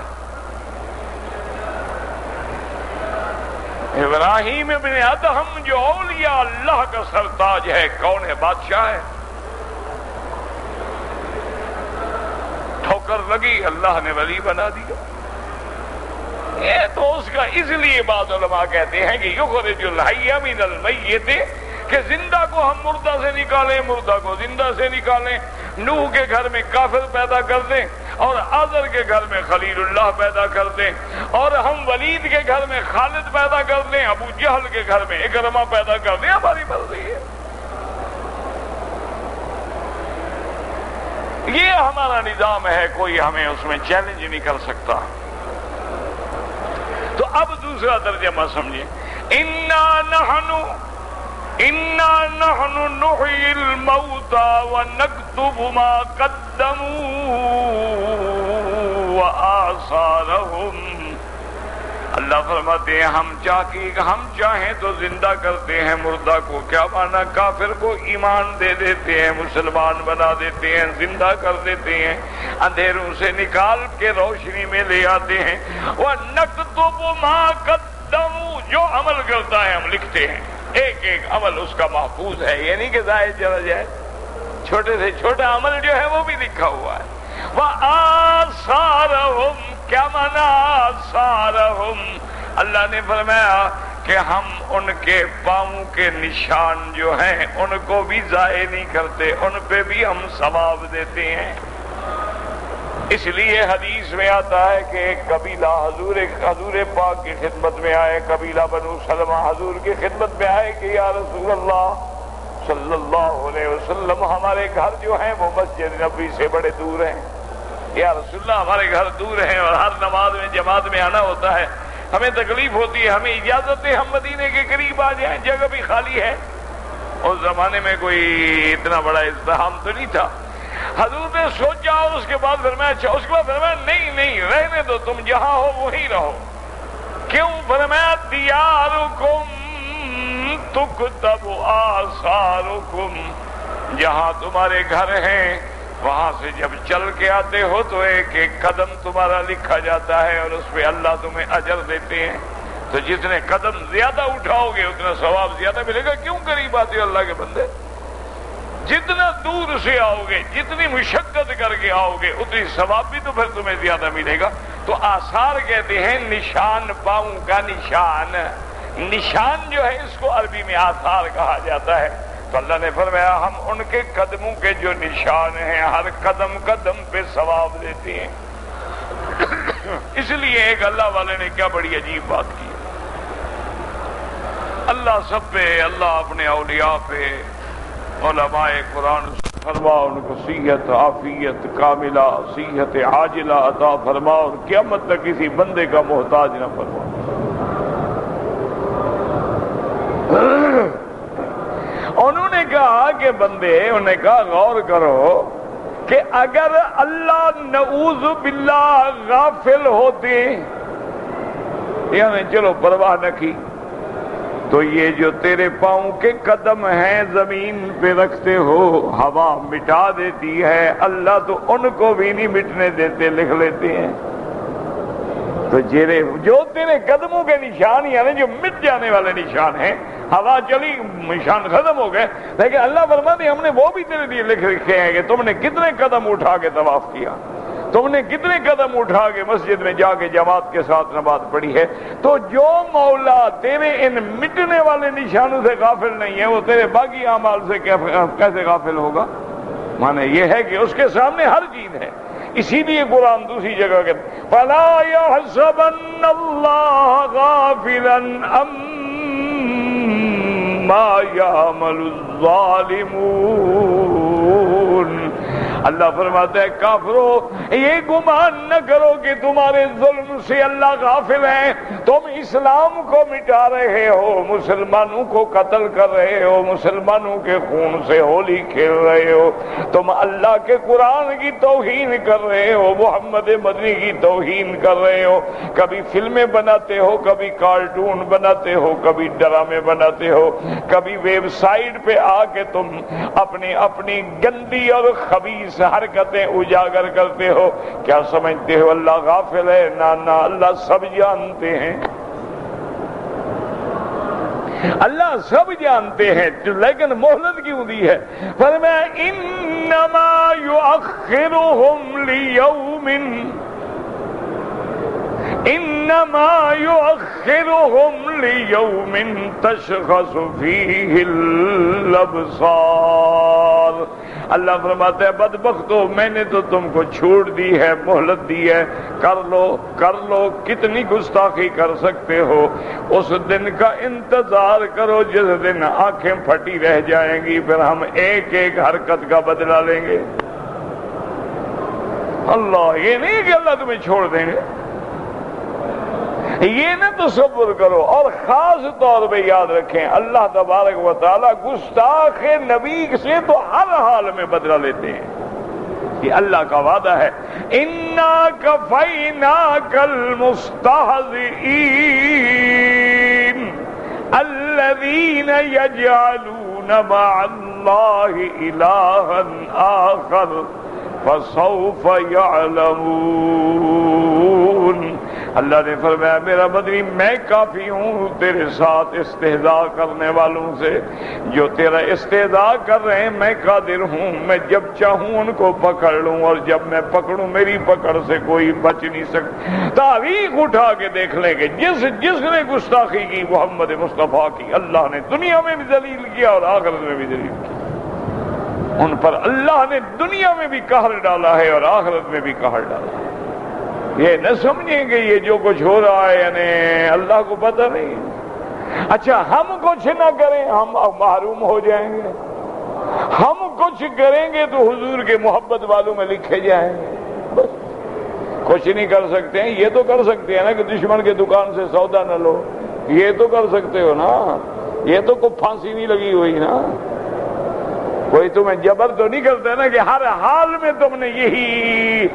ابراہیم ابن ادہم، جو اولیاء اللہ کا سرتاج ہے۔ کون ہے؟ بادشاہ ہے، ٹھوکر لگی اللہ نے ولی بنا دیا۔ یہ تو اس کا اس لیے بعض علماء کہتے ہیں کہ یخرج الحی من المیت، کہ زندہ کو ہم مردہ سے نکالیں، مردہ کو زندہ سے نکالیں۔ نوح کے گھر میں کافر پیدا کر دیں، اور آذر کے گھر میں خلیل اللہ پیدا کر دیں، اور ہم ولید کے گھر میں خالد پیدا کر دیں، ابو جہل کے گھر میں اکرمہ پیدا کر دیں، ہماری مرضی ہے۔ یہ ہمارا نظام ہے، کوئی ہمیں اس میں چیلنج نہیں کر سکتا۔ تو اب دوسرا ترجمہ سمجھیں، اِنَّا نَحْنُ نُحْيِي الْمَوْتَى وَنَكْتُبُ مَا قَدَّمُوا وَآثَارَهُمْ۔ اللہ فرماتے ہیں ہم چاہیں تو زندہ کرتے ہیں مردہ کو، کیا مانا؟ کافر کو ایمان دے دیتے ہیں، مسلمان بنا دیتے ہیں، زندہ کر دیتے ہیں، اندھیروں سے نکال کے روشنی میں لے آتے ہیں۔ وَنَكْتُبُ مَا قَدَّمُوا، جو عمل کرتا ہے ہم لکھتے ہیں، ایک ایک عمل اس کا محفوظ ہے، یہ نہیں کہ ضائع چلا جائے، چھوٹے سے چھوٹا عمل جو ہے وہ بھی لکھا ہوا ہے۔ وَآثَارَهُمْ، کیا مانا آثارہم؟ اللہ نے فرمایا کہ ہم ان کے پاؤں کے نشان جو ہیں ان کو بھی ضائع نہیں کرتے، ان پہ بھی ہم ثواب دیتے ہیں۔ اس لیے حدیث میں آتا ہے کہ ایک قبیلہ حضور پاک کی خدمت میں آئے، قبیلہ بنو سلمہ حضور کی خدمت میں آئے کہ یا رسول اللہ صلی اللہ علیہ وسلم، ہمارے گھر جو ہیں وہ مسجد نبوی سے بڑے دور ہیں، یا رسول اللہ ہمارے گھر دور ہیں اور ہر نماز میں جماعت میں آنا ہوتا ہے، ہمیں تکلیف ہوتی ہے، ہمیں اجازت ہے ہم مدینے کے قریب آ جائیں، جگہ بھی خالی ہے۔ اس زمانے میں کوئی اتنا بڑا ازدحام تو نہیں تھا۔ حضور نے سوچا اور اس کے بعد فرمایا اچھا، اس کے بعد فرمایا نہیں رہنے دو، تم جہاں ہو وہیں رہو۔ کیوں؟ فرمایا دیارکم تکتب آثارکم، جہاں تمہارے گھر ہیں وہاں سے جب چل کے آتے ہو تو ایک ایک قدم تمہارا لکھا جاتا ہے اور اس پہ اللہ تمہیں اجر دیتے ہیں. تو جتنے قدم زیادہ اٹھاؤ گے اتنا ثواب زیادہ ملے گا. کیوں قریب آتے ہو اللہ کے بندے؟ جتنا دور سے آؤ گے، جتنی مشقت کر کے آؤ گے، اتنی ثواب بھی تو پھر تمہیں زیادہ ملے گا. تو آثار کہتے ہیں نشان، پاؤں کا نشان. نشان جو ہے اس کو عربی میں آثار کہا جاتا ہے. تو اللہ نے فرمایا ہم ان کے قدموں کے جو نشان ہیں ہر قدم قدم پہ ثواب دیتے ہیں. اس لیے ایک اللہ والے نے کیا بڑی عجیب بات کی. اللہ سب پہ، اللہ اپنے اولیاء پہ، علماء قرآن فرما ان کو صحت عافیت کاملہ، صحت عاجلہ عطا فرما اور قیامت تک کسی بندے کا محتاج نہ فرما. انہوں نے کہا کہ بندے، انہوں نے کہا غور کرو کہ اگر اللہ نعوذ باللہ غافل ہوتے، یعنی چلو پرواہ نہ کی، تو یہ جو تیرے پاؤں کے قدم ہیں زمین پہ رکھتے ہو ہوا مٹا دیتی ہے، اللہ تو ان کو بھی نہیں مٹنے دیتے، لکھ لیتے ہیں. تو جو تیرے قدموں کے نشان یعنی جو مٹ جانے والے نشان ہیں، ہوا چلی نشان ختم ہو گئے، لیکن اللہ فرماتے ہم نے وہ بھی تیرے لیے لکھ رکھے ہیں کہ تم نے کتنے قدم اٹھا کے طواف کیا، تم نے کتنے قدم اٹھا کے مسجد میں جا کے جماعت کے ساتھ نماز پڑھی ہے. تو جو مولا تیرے ان مٹنے والے نشانوں سے غافل نہیں ہے وہ تیرے باقی اعمال سے کیسے غافل ہوگا؟ مانے یہ ہے کہ اس کے سامنے ہر چیز ہے. اسی لیے قرآن دوسری جگہ کے فَلَا يَحْسَبَنَّ اللَّهَ غَافِلًا عَمَّا يَعْمَلُ الظَّالِمُونَ. اللہ فرماتا ہے کافرو یہ گمان نہ کرو کہ تمہارے ظلم سے اللہ غافل ہے. تم اسلام کو مٹا رہے ہو، مسلمانوں کو قتل کر رہے ہو، مسلمانوں کے خون سے ہولی کھیل رہے ہو، تم اللہ کے قرآن کی توہین کر رہے ہو، محمد مدنی کی توہین کر رہے ہو، کبھی فلمیں بناتے ہو، کبھی کارٹون بناتے ہو، کبھی ڈرامے بناتے ہو، کبھی ویب سائٹ پہ آ کے تم اپنی گندی اور خبیث حرکتیں اجاگر کرتے ہو. کیا سمجھتے ہو اللہ غافل ہے؟ نہ، اللہ سب جانتے ہیں، اللہ سب جانتے ہیں، لیکن مہلت کیوں دی ہے؟ فرمایا انما یؤخرہم لیوم، انما یؤخرہم لیوم تشخص فیہ الابصار. اللہ فرماتا ہے بدبختو میں نے تو تم کو چھوڑ دی ہے، مہلت دی ہے، کر لو کتنی گستاخی کر سکتے ہو. اس دن کا انتظار کرو جس دن آنکھیں پھٹی رہ جائیں گی، پھر ہم ایک ایک حرکت کا بدلہ لیں گے. اللہ یہ نہیں کہ اللہ تمہیں چھوڑ دیں گے، یہ نہ تصور کرو. اور خاص طور پہ یاد رکھیں اللہ تبارک و تعالی گستاخ نبی سے تو ہر حال میں بدلہ لیتے ہیں. یہ اللہ کا وعدہ ہے اِنَّا كَفَيْنَاكَ الْمُسْتَهْزِئِينَ الَّذِينَ يَجْعَلُونَ مَعَ اللَّهِ إِلَٰهًا آخَرَ فَسَوْفَ يَعْلَمُونَ. اللہ نے فرمایا میرا بدری میں کافی ہوں تیرے ساتھ استہزاء کرنے والوں سے. جو تیرا استہزاء کر رہے ہیں میں قادر ہوں، میں جب چاہوں ان کو پکڑ لوں، اور جب میں پکڑوں میری پکڑ سے کوئی بچ نہیں سکتا. تاریخ اٹھا کے دیکھ لیں کہ جس نے گستاخی کی محمد مصطفیٰ کی، اللہ نے دنیا میں بھی ذلیل کیا اور آخرت میں بھی ذلیل کیا. ان پر اللہ نے دنیا میں بھی قہر ڈالا ہے اور آخرت میں بھی قہر ڈالا ہے. یہ نہ سمجھیں کہ یہ جو کچھ ہو رہا ہے یعنی اللہ کو پتہ نہیں. اچھا ہم کچھ نہ کریں ہم محروم ہو جائیں گے، ہم کچھ کریں گے تو حضور کے محبت والوں میں لکھے جائیں گے. بس کچھ نہیں کر سکتے ہیں. یہ تو کر سکتے ہیں نا کہ دشمن کے دکان سے سودا نہ لو، یہ تو کر سکتے ہو نا. یہ تو کوئی پھانسی نہیں لگی ہوئی نا، کوئی تمہیں جبر تو نہیں کرتا نا کہ ہر حال میں تم نے یہی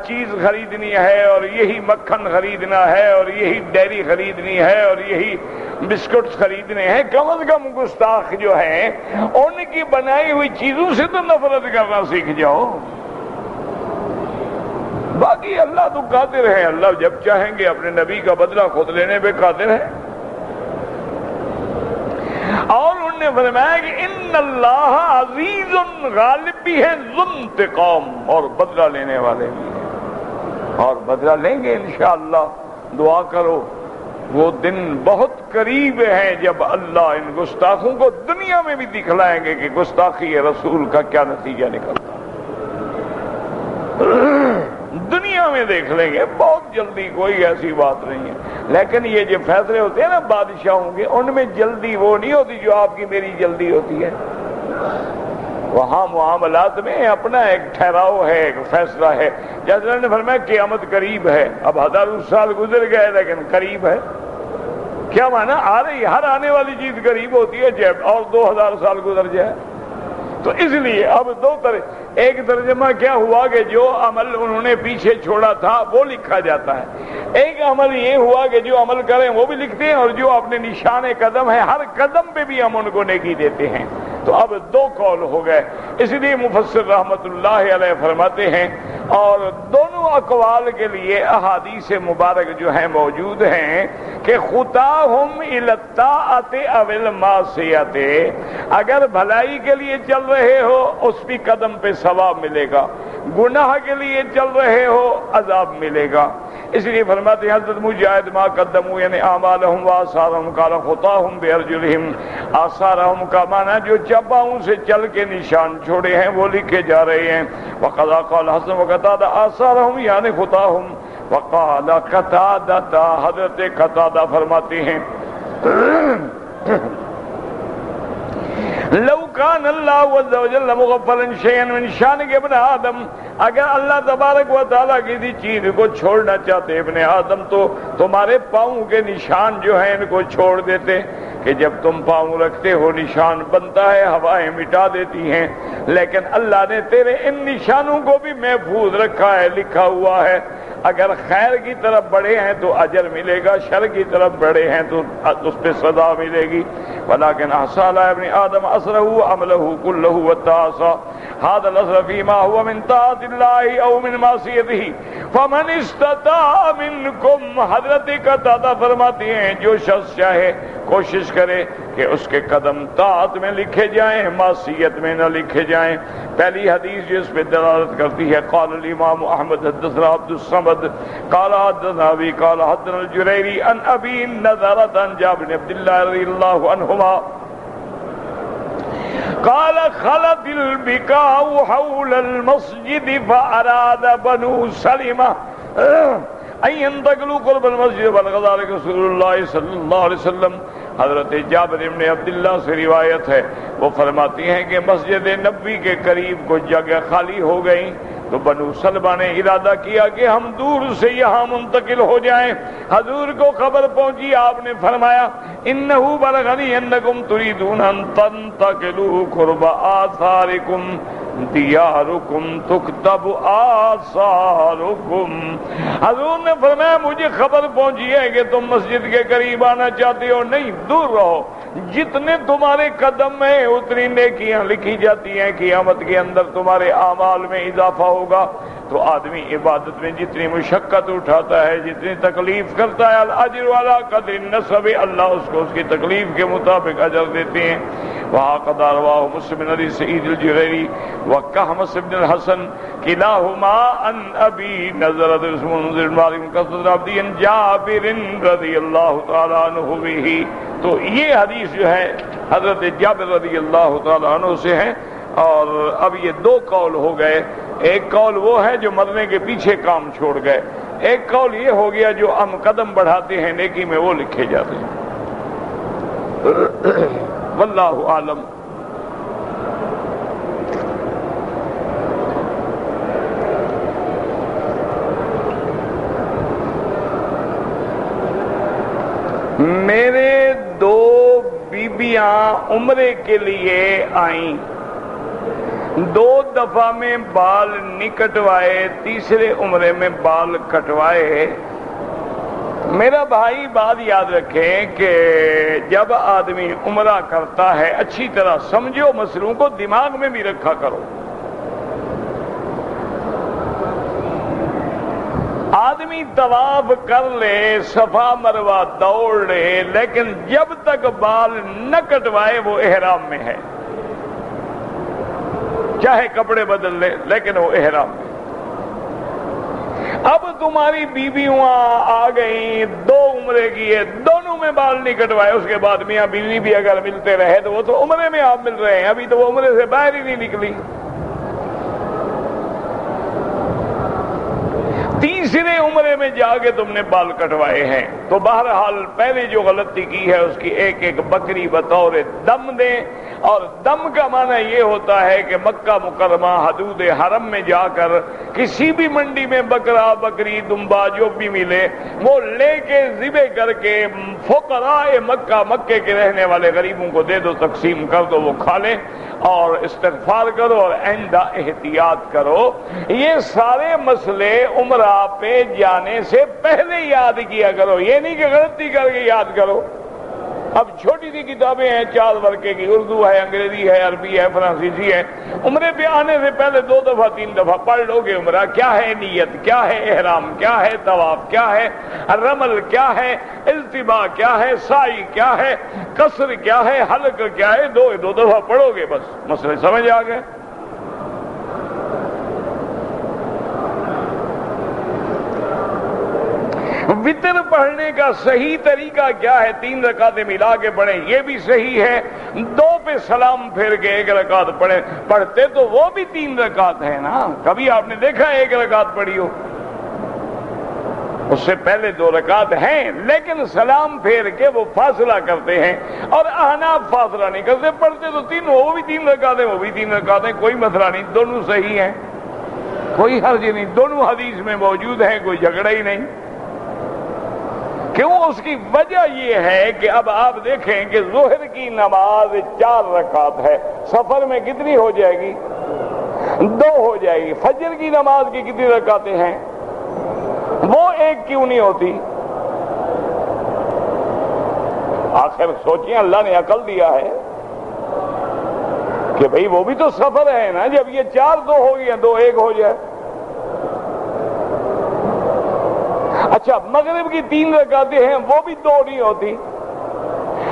چیز خریدنی ہے اور یہی مکھن خریدنا ہے اور یہی ڈیری خریدنی ہے اور یہی بسکٹ خریدنے ہیں، کم از کم گستاخ جو ہیں ان کی بنائی ہوئی چیزوں سے تو نفرت کرنا سیکھ جاؤ۔ باقی اللہ تو قادر ہے، اللہ جب چاہیں گے اپنے نبی کا بدلہ خود لینے پہ قادر ہے۔ اور انہوں نے فرمایا کہ ان اللہ عزیز، غالب بھی ہے، ذو انتقام، اور بدلہ لینے والے بھی ہیں، اور بدلہ لیں گے انشاءاللہ۔ دعا کرو، وہ دن بہت قریب ہے جب اللہ ان گستاخوں کو دنیا میں بھی دکھلائیں گے کہ گستاخی رسول کا کیا نتیجہ نکلتا۔ دنیا میں دیکھ لیں گے بہت جلدی، کوئی ایسی بات نہیں ہے۔ لیکن یہ جو فیصلے ہوتے ہیں نا بادشاہوں کے، ان میں جلدی وہ نہیں ہوتی جو آپ کی میری جلدی ہوتی ہے۔ وہاں معاملات میں اپنا ایک ٹھہراؤ ہے، ایک فیصلہ ہے۔ جیسے انہوں نے فرمایا قیامت قریب ہے، اب ہزاروں سال گزر گئے لیکن قریب ہے۔ کیا معنی؟ آ رہی، ہر آنے والی چیز قریب ہوتی ہے جب اور 2000 سال گزر جائے تو اس لیے اب دو طرح، ایک ترجمہ کیا ہوا کہ جو عمل انہوں نے پیچھے چھوڑا تھا وہ لکھا جاتا ہے، ایک عمل یہ ہوا کہ جو عمل کریں وہ بھی لکھتے ہیں، اور جو اپنے نشان قدم ہے ہر قدم پہ بھی ہم ان کو نیکی دیتے ہیں۔ تو اب دو قول ہو گئے، اس لیے مفسر رحمت اللہ علیہ فرماتے ہیں، اور دونوں اقوال کے لیے احادیث مبارک جو ہیں موجود ہیں کہ خطاہم الی الطاعۃ او المعصیۃ، اگر بھلائی کے لیے چل رہے ہو اس بھی قدم پہ ثواب ملے گا، گناہ کے لیے چل رہے ہو عذاب ملے گا۔ اس لیے فرماتے ہیں حضرت مجاہد ما قدموا یعنی اعمالہم وآثارہم قال خطاہم بارجلہم، آثارہم کا معنی جو چپاؤں سے چل کے نشان چھوڑے ہیں وہ لکھے جا رہے ہیں۔ وقضا قال حسن وقتادہ آثارہم یعنی خطاہم، وقال قتادہ، حضرت قتادہ فرماتے ہیں لو کان اللہ عز وجل مغفلا شیئا من شان ابن آدم، اگر اللہ تبارک و تعالیٰ کسی چیز کو چھوڑنا چاہتے ابن آدم تو تمہارے پاؤں کے نشان جو ہیں ان کو چھوڑ دیتے، کہ جب تم پاؤں رکھتے ہو نشان بنتا ہے، ہوائیں مٹا دیتی ہیں، لیکن اللہ نے تیرے ان نشانوں کو بھی محفوظ رکھا ہے، لکھا ہوا ہے۔ اگر خیر کی طرف بڑھے ہیں تو اجر ملے گا، شر کی طرف بڑھے ہیں تو اس پہ سزا ملے گی۔ ولیکن احصى علی ابن آدم اثرہ عملہ کلہ والتعاصى هذا الاثر فيما هو من طاعة الله او من معصیته فمن استطاع منکم، حضرت قتادہ فرماتے ہیں جو شخص چاہے کوشش کرے کہ اس کے قدم طاعت میں لکھے جائیں، معصیت میں نہ لکھے جائیں۔ پہلی حدیث جو اس پہ دلالت کرتی ہے، قال الامام احمد حدثنا عبد الصمد قال حدثنا ابی قال حدثنا الجریری عن ابی نضرۃ عن جابر بن عبد اللہ رضی اللہ عنہما قال خلت البكاء حول المسجد فأراد بنو سلمہ ان ينتقلوا قرب المسجد بلغ ذلك رسول اللہ صلی اللہ علیہ وسلم۔ حضرت جابر بن عبداللہ سے روایت ہے، وہ فرماتی ہیں کہ مسجد نبوی کے قریب کچھ جگہ خالی ہو گئی تو بنو سلمہ نے ارادہ کیا کہ ہم دور سے یہاں منتقل ہو جائیں۔ حضور کو خبر پہنچی، آپ نے فرمایا انہ بلغنی انکم تریدون ان تنتقلوا قرب آثارکم دیارکم تکتب آثارکم۔ حضور نے فرمایا مجھے خبر پہنچی ہے کہ تم مسجد کے قریب آنا چاہتے ہو، نہیں دور رہو، جتنے تمہارے قدم ہیں اتنی نیکیاں لکھی جاتی ہیں، قیامت کے اندر تمہارے اعمال میں اضافہ ہوگا۔ تو آدمی عبادت میں جتنی مشقت اٹھاتا ہے، جتنی تکلیف کرتا ہے، الاجر علی قدر النسب، اللہ اس کو اس کی تکلیف کے مطابق اجر دیتے ہیں۔ وہاں قضا رواہ مسلم بن علی سعید الجریری وقحمص بن الحسن کلاہما عن ابی نضرۃ منذر مالک قصد عبدی عن جابر رضی اللہ تعالی عنہ بھی۔ تو یہ حدیث جو ہے حضرت جابر رضی اللہ تعالی عنہ سے ہے۔ اور اب یہ دو قول ہو گئے، ایک قول وہ ہے جو مرنے کے پیچھے کام چھوڑ گئے، ایک قول یہ ہو گیا جو ہم قدم بڑھاتے ہیں نیکی میں وہ لکھے جاتے ہیں۔ واللہ عالم۔ میرے دو بیبیاں عمرے کے لیے آئیں، دو دفعہ میں بال نہیں کٹوائے، تیسرے عمرے میں بال کٹوائے، میرا بھائی بات یاد رکھیں کہ جب آدمی عمرہ کرتا ہے اچھی طرح سمجھو مسئلوں کو، دماغ میں بھی رکھا کرو۔ آدمی طواف کر لے، صفا مروہ دوڑ لے، لیکن جب تک بال نہ کٹوائے وہ احرام میں ہے، چاہے کپڑے بدل لے لیکن وہ احرام میں۔ اب تمہاری بیویاں آ گئیں، 2 عمرے کیے، دونوں میں بال نہیں کٹوائے، اس کے بعد میاں بیوی بھی اگر ملتے رہے تو وہ تو عمرے میں آپ مل رہے ہیں، ابھی تو وہ عمرے سے باہر ہی نہیں نکلی۔ تیسرے عمرے میں جا کے تم نے بال کٹوائے ہیں، تو بہرحال پہلے جو غلطی کی ہے اس کی ایک ایک بکری بطور دم دیں۔ اور دم کا معنی یہ ہوتا ہے کہ مکہ مکرمہ حدود حرم میں جا کر کسی بھی منڈی میں بکرا بکری دمبا جو بھی ملے وہ لے کے ذبح کر کے فقراء مکے کے رہنے والے غریبوں کو دے دو، تقسیم کر دو، وہ کھا لیں اور استغفار کرو اور آئندہ احتیاط کرو۔ یہ سارے مسئلے عمرہ پہ جانے سے پہلے یاد کیا کرو، یہ نہیں کہ غلطی کر کے یاد کرو۔ اب چھوٹی سی کتابیں ہیں 4 ورقے کی، اردو ہے، انگریزی ہے، عربی ہے، فرانسیسی ہے، عمرے پہ آنے سے پہلے 2 دفعہ 3 دفعہ پڑھ لو گے عمرہ کیا ہے، نیت کیا ہے، احرام کیا ہے، طواف کیا ہے، رمل کیا ہے، التباء کیا ہے، سعی کیا ہے، قصر کیا ہے، حلق کیا ہے، 2 دفعہ پڑھو گے بس مسئلے سمجھ آ گئے۔ وتر پڑھنے کا صحیح طریقہ کیا ہے؟ 3 رکعتیں ملا کے پڑھیں، یہ بھی صحیح ہے۔ 2 پہ سلام پھیر کے 1 رکعت پڑھیں، پڑھتے تو وہ بھی 3 رکعت ہے نا، کبھی آپ نے دیکھا 1 رکعت پڑھی ہو؟ اس سے پہلے 2 رکعت ہیں، لیکن سلام پھیر کے وہ فاصلہ کرتے ہیں، اور احناف فاصلہ نہیں کرتے، پڑھتے تو 3، وہ بھی 3 رکعتیں، وہ بھی 3 رکعتیں، کوئی مسئلہ نہیں، دونوں صحیح ہیں، کوئی حرج نہیں، دونوں حدیث میں موجود ہیں، کوئی جھگڑا ہی نہیں۔ کیوں؟ اس کی وجہ یہ ہے کہ اب آپ دیکھیں کہ ظہر کی نماز 4 رکعت ہے، سفر میں کتنی ہو جائے گی؟ 2 ہو جائے گی۔ فجر کی نماز کی کتنی رکعتیں ہیں؟ وہ 1 کیوں نہیں ہوتی؟ آخر سوچیں، اللہ نے عقل دیا ہے کہ بھئی وہ بھی تو سفر ہے نا، جب یہ 4 2 ہو گیا 2 1 ہو جائے۔ اچھا، مغرب کی 3 رکعتیں ہیں، وہ بھی 2 نہیں ہوتی،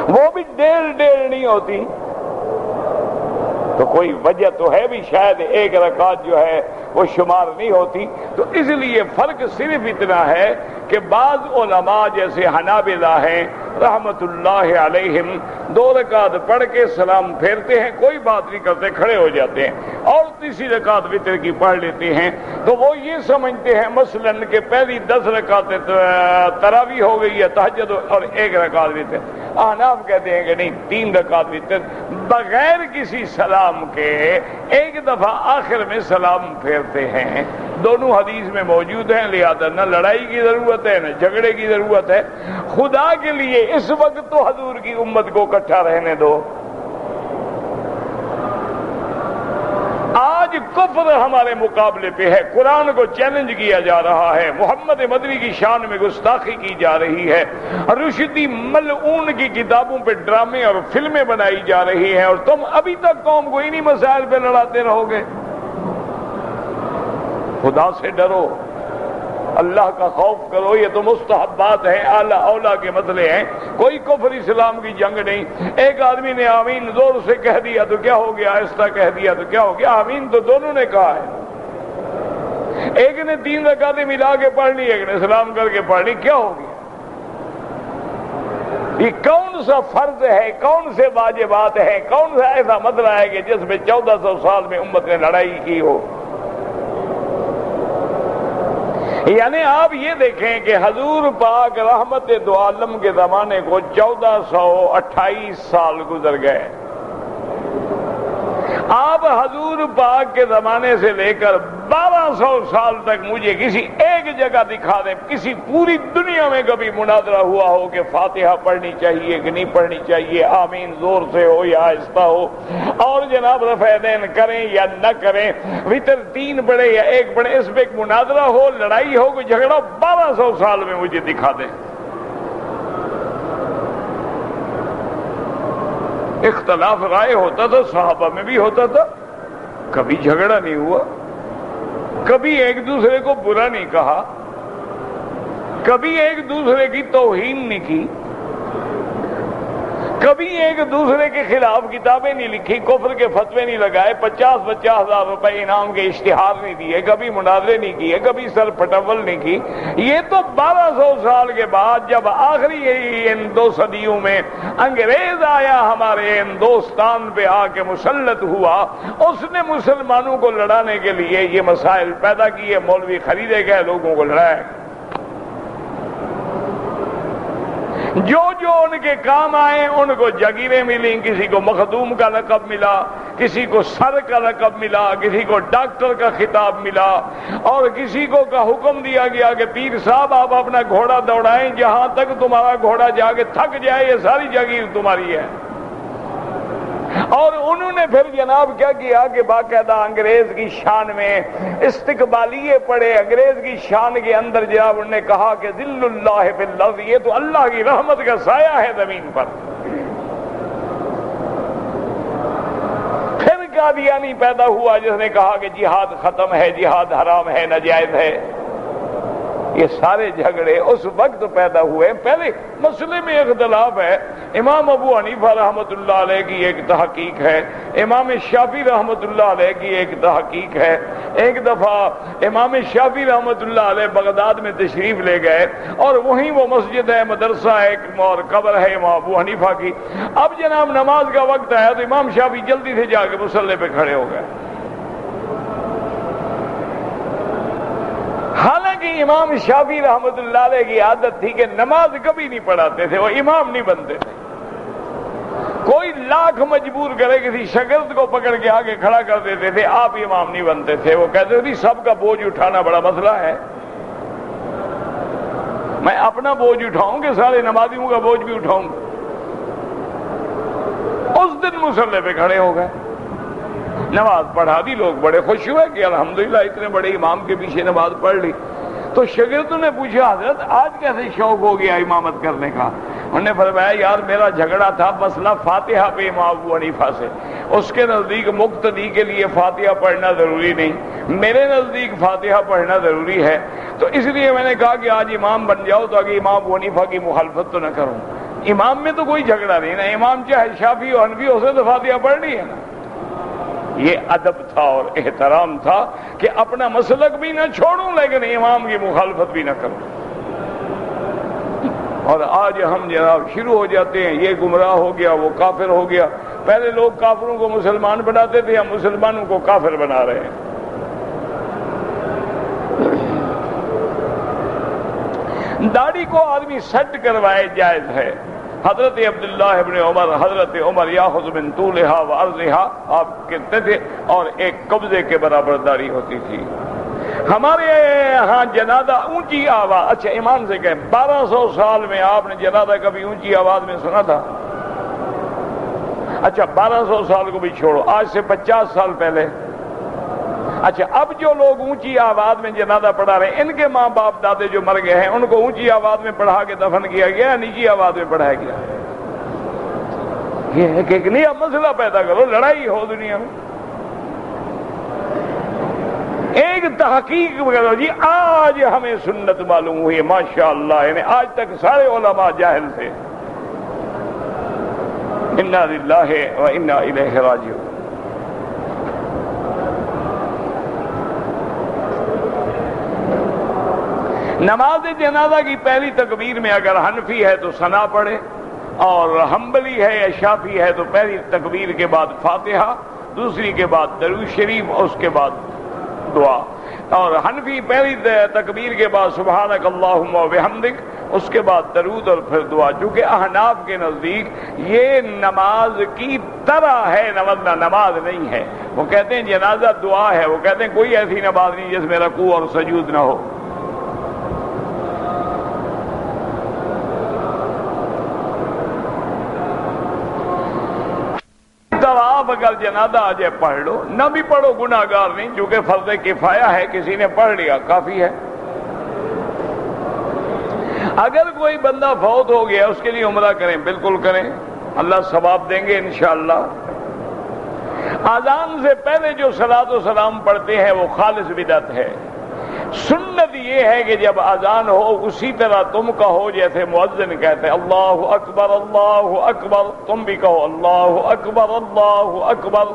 وہ بھی 1.5 نہیں ہوتی، تو کوئی وجہ تو ہے بھی، شاید 1 رکعت جو ہے وہ شمار نہیں ہوتی۔ تو اس لیے فرق صرف اتنا ہے کہ بعض علماء جیسے حنابلہ ہیں رحمت اللہ علیہم 2 رکعت پڑھ کے سلام پھیرتے ہیں، کوئی بات نہیں کرتے، کھڑے ہو جاتے ہیں، اور تیسری رکعت وتر کی پڑھ لیتے ہیں۔ تو وہ یہ سمجھتے ہیں مثلاً کہ پہلی 10 رکعت تراویح ہو گئی ہے، تہجد، اور 1 رکعت وتر۔ احناف کہتے ہیں کہ نہیں، 3 رکعت وتر بغیر کسی سلام کے 1 دفعہ آخر میں سلام پھیرتے ہیں۔ دونوں حدیث میں موجود ہیں، لہذا نہ لڑائی کی ضرورت ہے نہ جھگڑے کی ضرورت ہے۔ خدا کے لیے اس وقت تو حضور کی امت کو اکٹھا رہنے دو۔ آج کفر ہمارے مقابلے پہ ہے، قرآن کو چیلنج کیا جا رہا ہے، محمد مدنی کی شان میں گستاخی کی جا رہی ہے، رشدی ملعون کی کتابوں پہ ڈرامے اور فلمیں بنائی جا رہی ہیں، اور تم ابھی تک قوم کو انہی مسائل پہ لڑاتے رہو گے۔ خدا سے ڈرو، اللہ کا خوف کرو، یہ تو مستحبات ہیں، اعلیٰ اولیٰ کے مسئلے ہیں، کوئی کفر اسلام کی جنگ نہیں۔ ایک آدمی نے آمین زور سے کہہ دیا تو کیا ہو گیا، آہستہ کہہ دیا تو کیا ہو گیا؟ آمین تو دونوں نے کہا ہے، ایک نے 3 رکعتیں ملا کے پڑھ لی، ایک نے سلام کر کے پڑھ لی، کیا ہو گیا؟ یہ کون سا فرض ہے، کون سے واجبات ہیں، کون سا ایسا مسئلہ ہے کہ جس میں 1400 سال میں امت نے لڑائی کی ہو؟ یعنی آپ یہ دیکھیں کہ حضور پاک رحمت دو عالم کے زمانے کو 1428 سال گزر گئے، آپ حضور پاک کے زمانے سے لے کر 1200 سال تک مجھے کسی ایک جگہ دکھا دیں، کسی پوری دنیا میں کبھی مناظرہ ہوا ہو کہ فاتحہ پڑھنی چاہیے کہ نہیں پڑھنی چاہیے، آمین زور سے ہو یا آہستہ ہو، اور جناب رفع یدین کریں یا نہ کریں، وتر 3 پڑھے یا 1 پڑھے، اس پہ ایک مناظرہ ہو، لڑائی ہو، کوئی جھگڑا 1200 سال میں مجھے دکھا دیں۔ اختلاف رائے ہوتا تھا، صحابہ میں بھی ہوتا تھا، کبھی جھگڑا نہیں ہوا، کبھی ایک دوسرے کو برا نہیں کہا، کبھی ایک دوسرے کی توہین نہیں کی، کبھی ایک دوسرے کے خلاف کتابیں نہیں لکھی، کفر کے فتوے نہیں لگائے، 50,000 روپے انعام کے اشتہار نہیں دیے، کبھی مناظرے نہیں کیے، کبھی سر پٹول نہیں کی۔ یہ تو 1200 سال کے بعد جب آخری ان 2 صدیوں میں انگریز آیا ہمارے ہندوستان پہ آ کے مسلط ہوا، اس نے مسلمانوں کو لڑانے کے لیے یہ مسائل پیدا کیے، مولوی خریدے گئے، لوگوں کو لڑایا گیا۔ جو ان کے کام آئے ان کو جگیریں ملیں، کسی کو مخدوم کا لقب ملا، کسی کو سر کا لقب ملا، کسی کو ڈاکٹر کا خطاب ملا، اور کسی کو کا حکم دیا گیا کہ پیر صاحب آپ اپنا گھوڑا دوڑائیں، جہاں تک تمہارا گھوڑا جا کے تھک جائے یہ ساری جگیر تمہاری ہے۔ اور انہوں نے پھر جناب کیا کیا کہ باقاعدہ انگریز کی شان میں استقبالیے پڑے، انگریز کی شان کے اندر جناب انہوں نے کہا کہ ذل اللہ فی الارض، یہ تو اللہ کی رحمت کا سایہ ہے زمین پر۔ پھر قادیانی پیدا ہوا جس نے کہا کہ جہاد ختم ہے، جہاد حرام ہے، ناجائز ہے۔ یہ سارے جھگڑے اس وقت پیدا ہوئے، پہلے مسئلے میں اختلاف ہے۔ امام ابو حنیفہ رحمۃ اللہ علیہ کی ایک تحقیق ہے، امام شافعی رحمۃ اللہ علیہ کی ایک تحقیق ہے۔ ایک دفعہ امام شافعی رحمۃ اللہ علیہ بغداد میں تشریف لے گئے، اور وہیں وہ مسجد ہے، مدرسہ ہے اور قبر ہے امام ابو حنیفہ کی۔ اب جناب نماز کا وقت آیا تو امام شافعی جلدی سے جا کے مصلی پہ کھڑے ہو گئے۔ حالانکہ امام شافعی رحمۃ اللہ علیہ کی عادت تھی کہ نماز کبھی نہیں پڑھاتے تھے، وہ امام نہیں بنتے تھے۔ کوئی لاکھ مجبور کرے کسی شاگرد کو پکڑ کے آگے کھڑا کر دیتے تھے، آپ امام نہیں بنتے تھے۔ وہ کہتے تھے سب کا بوجھ اٹھانا بڑا مسئلہ ہے، میں اپنا بوجھ اٹھاؤں کہ سارے نمازیوں کا بوجھ بھی اٹھاؤں گا۔ اس دن مصلی پہ کھڑے ہو گئے، نماز پڑھا دی، لوگ بڑے خوش ہوئے کہ الحمدللہ اتنے بڑے امام کے پیچھے نماز پڑھ لی۔ تو شاگردوں نے پوچھا حضرت آج کیسے شوق ہو گیا امامت کرنے کا؟ انہوں نے فرمایا یار میرا جھگڑا تھا مسئلہ فاتحہ پہ امام ابو حنیفہ سے، اس کے نزدیک مقتدی کے لیے فاتحہ پڑھنا ضروری نہیں، میرے نزدیک فاتحہ پڑھنا ضروری ہے، تو اس لیے میں نے کہا کہ آج امام بن جاؤ تاکہ امام ابو حنیفہ کی مخالفت تو نہ کروں۔ امام میں تو کوئی جھگڑا نہیں نا، امام چاہے شافعی اور حنفی ہو سے تو فاتحہ پڑھنی ہے نا۔ یہ ادب تھا اور احترام تھا کہ اپنا مسلک بھی نہ چھوڑوں لیکن امام کی مخالفت بھی نہ کروں۔ اور آج ہم جناب شروع ہو جاتے ہیں، یہ گمراہ ہو گیا، وہ کافر ہو گیا۔ پہلے لوگ کافروں کو مسلمان بناتے تھے، ہم مسلمانوں کو کافر بنا رہے ہیں۔ داڑھی کو آدمی سیٹ کروائے جائز ہے۔ حضرت عبداللہ ابن عمر، حضرت عمر یاخذ من طولها وعرضها آپ کہتے تھے، اور ایک قبضے کے برابر داڑھی ہوتی تھی۔ ہمارے ہاں جنازہ اونچی آواز، اچھا ایمان سے کہیں 1200 سال میں آپ نے جنازہ کبھی اونچی آواز میں سنا تھا؟ اچھا 1200 سال کو بھی چھوڑو، آج سے 50 سال پہلے۔ اچھا اب جو لوگ اونچی آواز میں جنازہ پڑھا رہے ہیں، ان کے ماں باپ دادے جو مر گئے ہیں ان کو اونچی آواز میں پڑھا کے دفن کیا گیا یا نیچی آواز میں پڑھایا گیا؟ یہ ہے کہ ایک نیا مسئلہ پیدا کرو، لڑائی ہو دنیا میں۔ ایک تحقیق کرو جی، آج ہمیں سنت معلوم ہوئی ہے ماشاءاللہ، یعنی آج تک سارے علماء جاہل تھے۔ انا للہ و انا الیہ راجعون۔ نماز جنازہ کی پہلی تکبیر میں اگر حنفی ہے تو ثنا پڑھے، اور حنبلی ہے یا شافعی ہے تو پہلی تکبیر کے بعد فاتحہ، دوسری کے بعد درود شریف، اور اس کے بعد دعا۔ اور حنفی پہلی تکبیر کے بعد سبحانک اللہم و بحمدک، اس کے بعد درود اور پھر دعا۔ چونکہ احناف کے نزدیک یہ نماز کی طرح ہے، ورنہ نماز نہیں ہے۔ وہ کہتے ہیں جنازہ دعا ہے، وہ کہتے ہیں کوئی ایسی نماز نہیں جس میں رکوع اور سجود نہ ہو۔ آپ اگر جنازہ آ جائے پڑھ لو، نہ بھی پڑھو گناہ گار نہیں، چونکہ فرض کفایہ ہے، کسی نے پڑھ لیا کافی ہے۔ اگر کوئی بندہ فوت ہو گیا اس کے لیے عمرہ کریں، بالکل کریں، اللہ ثواب دیں گے انشاءاللہ۔ اذان سے پہلے جو صلاۃ و سلام پڑھتے ہیں وہ خالص بدعت ہے۔ سنت یہ ہے کہ جب اذان ہو اسی طرح تم کہو جیسے مؤذن کہتے ہیں اللہ اکبر، تم بھی کہو اللہ اکبر،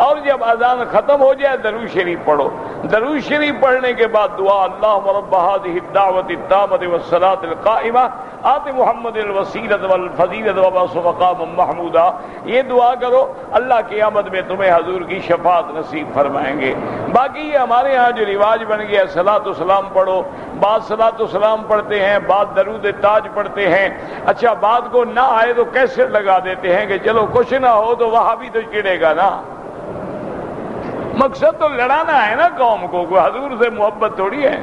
اور جب اذان ختم ہو جائے درود شریف پڑھو۔ درود شریف پڑھنے کے بعد دعا اللہم رب هذه الدعوة التامة والصلاة القائمة آت محمد الوسیلۃ والفضیلۃ وبعثہ مقاما محمودا، یہ دعا کرو، اللہ قیامت میں تمہیں حضور کی شفاعت نصیب فرمائیں گے۔ باقی یہ ہمارے ہاں جو رواج بن گیا صلاۃ و سلام پڑھو، بعض صلاۃ و سلام پڑھتے ہیں، بعض درود تاج پڑھتے ہیں، اچھا بعد کو نہ آئے تو کیسٹ لگا دیتے ہیں کہ چلو کچھ نہ ہو تو وہاں بھی تو چڑھے گا نا۔ مقصد تو لڑانا ہے نا قوم کو، کوئی حضور سے محبت تھوڑی ہے۔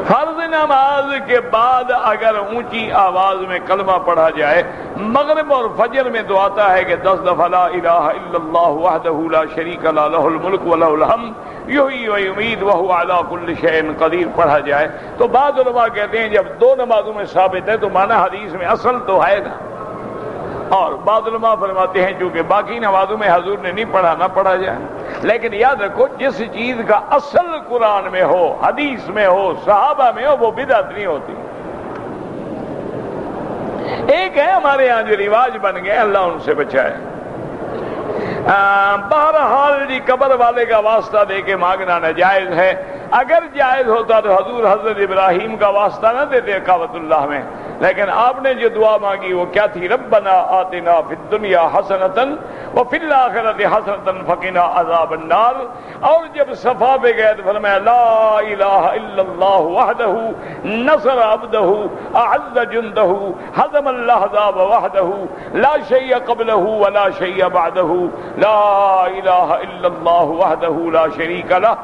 فرض نماز کے بعد اگر اونچی آواز میں کلمہ پڑھا جائے، مغرب اور فجر میں تو آتا ہے کہ 10 دفعہ لا الہ الا اللہ وحدہ لا شریک له لہ الملک ولہ الحمد یحیی و یمیت وہو علی کل شیء قدیر پڑھا جائے، تو بعض علماء کہتے ہیں جب دو نمازوں میں ثابت ہے تو معنی حدیث میں اصل تو ہے نا۔ اور بعض علماء فرماتے ہیں چونکہ باقی نمازوں میں حضور نے نہیں پڑھا نہ پڑھا جائے، لیکن یاد رکھو جس چیز کا اصل قرآن میں ہو، حدیث میں ہو، صحابہ میں ہو، وہ بدعت نہیں ہوتی۔ ایک ہے ہمارے ہاں جو رواج بن گئے، اللہ ان سے بچائے، بہرحال جی قبر والے کا واسطہ دے کے مانگنا ناجائز ہے۔ اگر جائز ہوتا تو حضور حضرت ابراہیم کا واسطہ نہ دیتے کعبۃ اللہ میں، لیکن آپ نے جو دعا مانگی وہ کیا تھی؟ ربنا آتنا فی الدنیا حسنۃ وفی الآخرۃ حسنۃ وقنا عذاب النار۔ اور جب صفا پہ گئے تو فرمایا لا الہ الا اللہ وحدہ نصر عبدہ اعز جندہ ہزم الاحزاب وحدہ لا شیء قبلہ ولا شیء بعدہ لا الہ الا اللہ وحدہ لا شریک لہ۔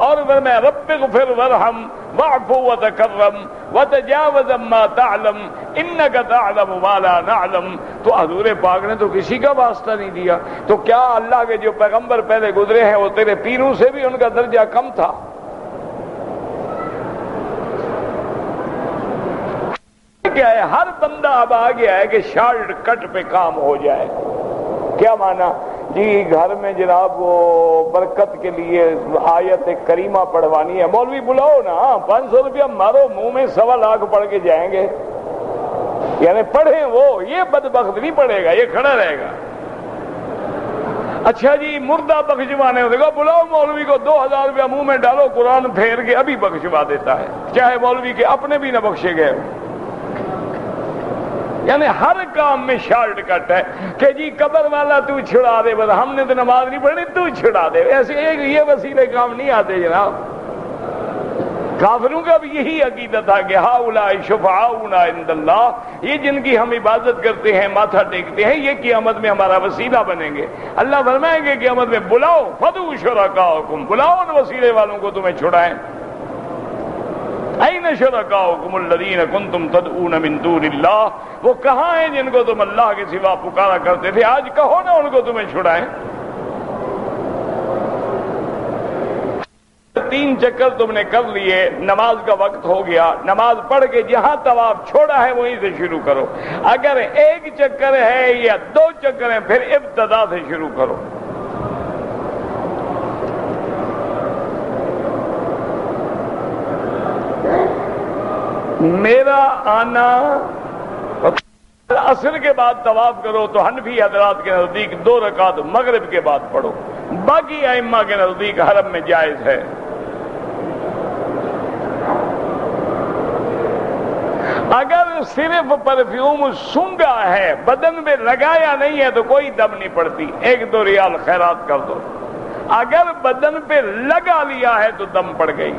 اور فرمایا رب اغفر وارحم واعف وتکرم وتجاوز ما تعلم انک تعلم ما لا نعلم۔ تو حضور پاک نے تو کسی کا واسطہ نہیں دیا، تو کیا اللہ کے جو پیغمبر پہلے گزرے ہیں وہ تیرے پیروں سے بھی ان کا درجہ کم تھا؟ کیا ہے ہر بندہ اب آ گیا ہے کہ شارٹ کٹ پہ کام ہو جائے۔ کیا مانا جی گھر میں جناب وہ برکت کے لیے آیت کریمہ پڑھوانی ہے، مولوی بلاؤ نا، 500 روپیہ مارو منہ میں، 1.25 لاکھ پڑھ کے جائیں گے، یعنی پڑھیں وہ، یہ بدبخت نہیں پڑھے گا، یہ کھڑا رہے گا۔ اچھا جی مردہ بخشوانے ہوگا، بلاؤ مولوی کو، 2000 روپیہ منہ میں ڈالو، قرآن پھیر کے ابھی بخشوا دیتا ہے، چاہے مولوی کے اپنے بھی نہ بخشے گئے۔ یعنی ہر کام میں شارٹ کٹ ہے کہ جی قبر والا تو چھڑا دے، بس ہم نے تو نماز نہیں پڑھنی تو چھڑا دے، ایسے ایک یہ وسیلے کام نہیں آتے جناب۔ کافروں کا بھی یہی عقیدہ تھا کہ ہؤلاء شفعاؤنا عند اللہ، یہ جن کی ہم عبادت کرتے ہیں، ماتھا ٹیکتے ہیں، یہ قیامت میں ہمارا وسیلہ بنیں گے۔ اللہ فرمائیں گے قیامت میں بلاؤ فدعوا شرکاءکم، بلاؤ ان وسیلے والوں کو تمہیں چھڑائیں۔ این شرکاؤکم الذین کنتم تدعون من دون اللہ، وہ کہاں ہیں جن کو تم اللہ کے سوا پکارا کرتے تھے؟ آج کہو نا ان کو تمہیں چھڑائیں۔ 3 چکر تم نے کر لیے، نماز کا وقت ہو گیا، نماز پڑھ کے جہاں طواف چھوڑا ہے وہیں سے شروع کرو۔ اگر 1 چکر ہے یا 2 چکر ہیں پھر ابتدا سے شروع کرو۔ میرا آنا عصر کے بعد طواف کرو تو حنفی حضرات کے نزدیک 2 رکعت مغرب کے بعد پڑھو، باقی ائمہ کے نزدیک حرم میں جائز ہے۔ اگر صرف پرفیوم سونگا ہے، بدن میں لگایا نہیں ہے تو کوئی دم نہیں پڑتی، 1-2 ریال خیرات کر دو۔ اگر بدن پہ لگا لیا ہے تو دم پڑ گئی۔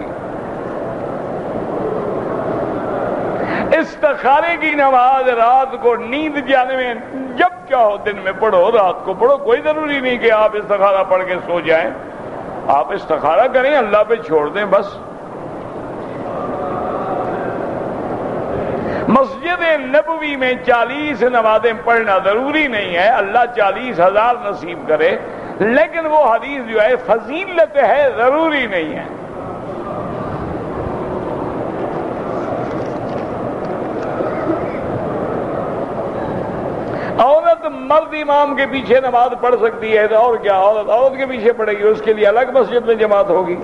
استخارے کی نماز رات کو نیند جانے میں جب چاہو دن میں پڑھو، رات کو پڑھو، کوئی ضروری نہیں کہ آپ استخارہ پڑھ کے سو جائیں، آپ استخارہ کریں، اللہ پہ چھوڑ دیں بس۔ مسجد نبوی میں 40 نمازیں پڑھنا ضروری نہیں ہے، اللہ 40,000 نصیب کرے، لیکن وہ حدیث جو ہے فضیلت ہے، ضروری نہیں ہے۔ عورت مرد امام کے پیچھے نماز پڑھ سکتی ہے، تو اور کیا، عورت کے پیچھے پڑھے گی، اس کے لیے الگ مسجد میں جماعت ہوگی۔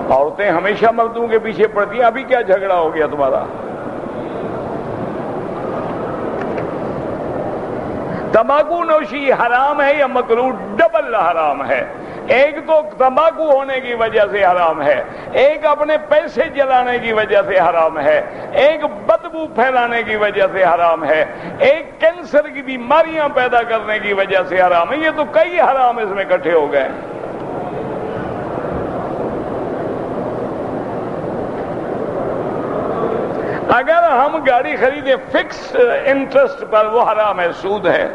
عورتیں ہمیشہ مردوں کے پیچھے پڑتی ہیں، ابھی کیا جھگڑا ہو گیا تمہارا؟ تمباکو نوشی حرام ہے یا مکروہ؟ ڈبل حرام ہے۔ ایک تو تمباکو ہونے کی وجہ سے حرام ہے، ایک اپنے پیسے جلانے کی وجہ سے حرام ہے، ایک بدبو پھیلانے کی وجہ سے حرام ہے، ایک کینسر کی بیماریاں پیدا کرنے کی وجہ سے حرام ہے۔ یہ تو کئی حرام اس میں اکٹھے ہو گئے۔ اگر ہم گاڑی خریدیں فکس انٹرسٹ پر، وہ حرام ہے، سود ہے۔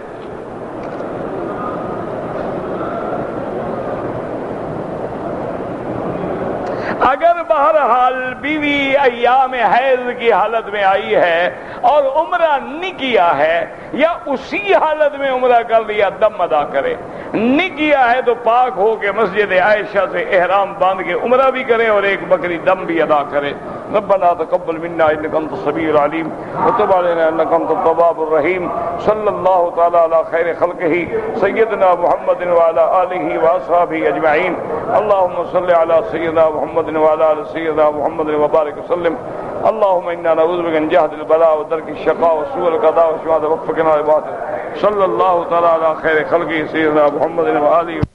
اگر بہرحال بیوی ایام حیض کی حالت میں آئی ہے اور عمرہ نہیں کیا ہے، یا اسی حالت میں عمرہ کر لیا، دم ادا کرے۔ نہیں کیا ہے تو پاک ہو کے مسجد عائشہ سے احرام باندھ کے عمرہ بھی کرے اور ایک بکری دم بھی ادا کرے۔ ربنا تقبل منا انك انت السميع العليم وتب علينا انك انت التواب الرحيم صلى الله تعالى على خير خلقه سيدنا محمد وعلى اله واصحابه اجمعين اللهم صل على سيدنا محمد وعلى ال سيدنا محمد وبارك وسلم اللهم انا نعوذ بك من جهد البلاء ودرك الشقاء وسوء القضاء وشماتة وفقنا لباطل صلى الله تعالى على خير خلقه سيدنا محمد وآله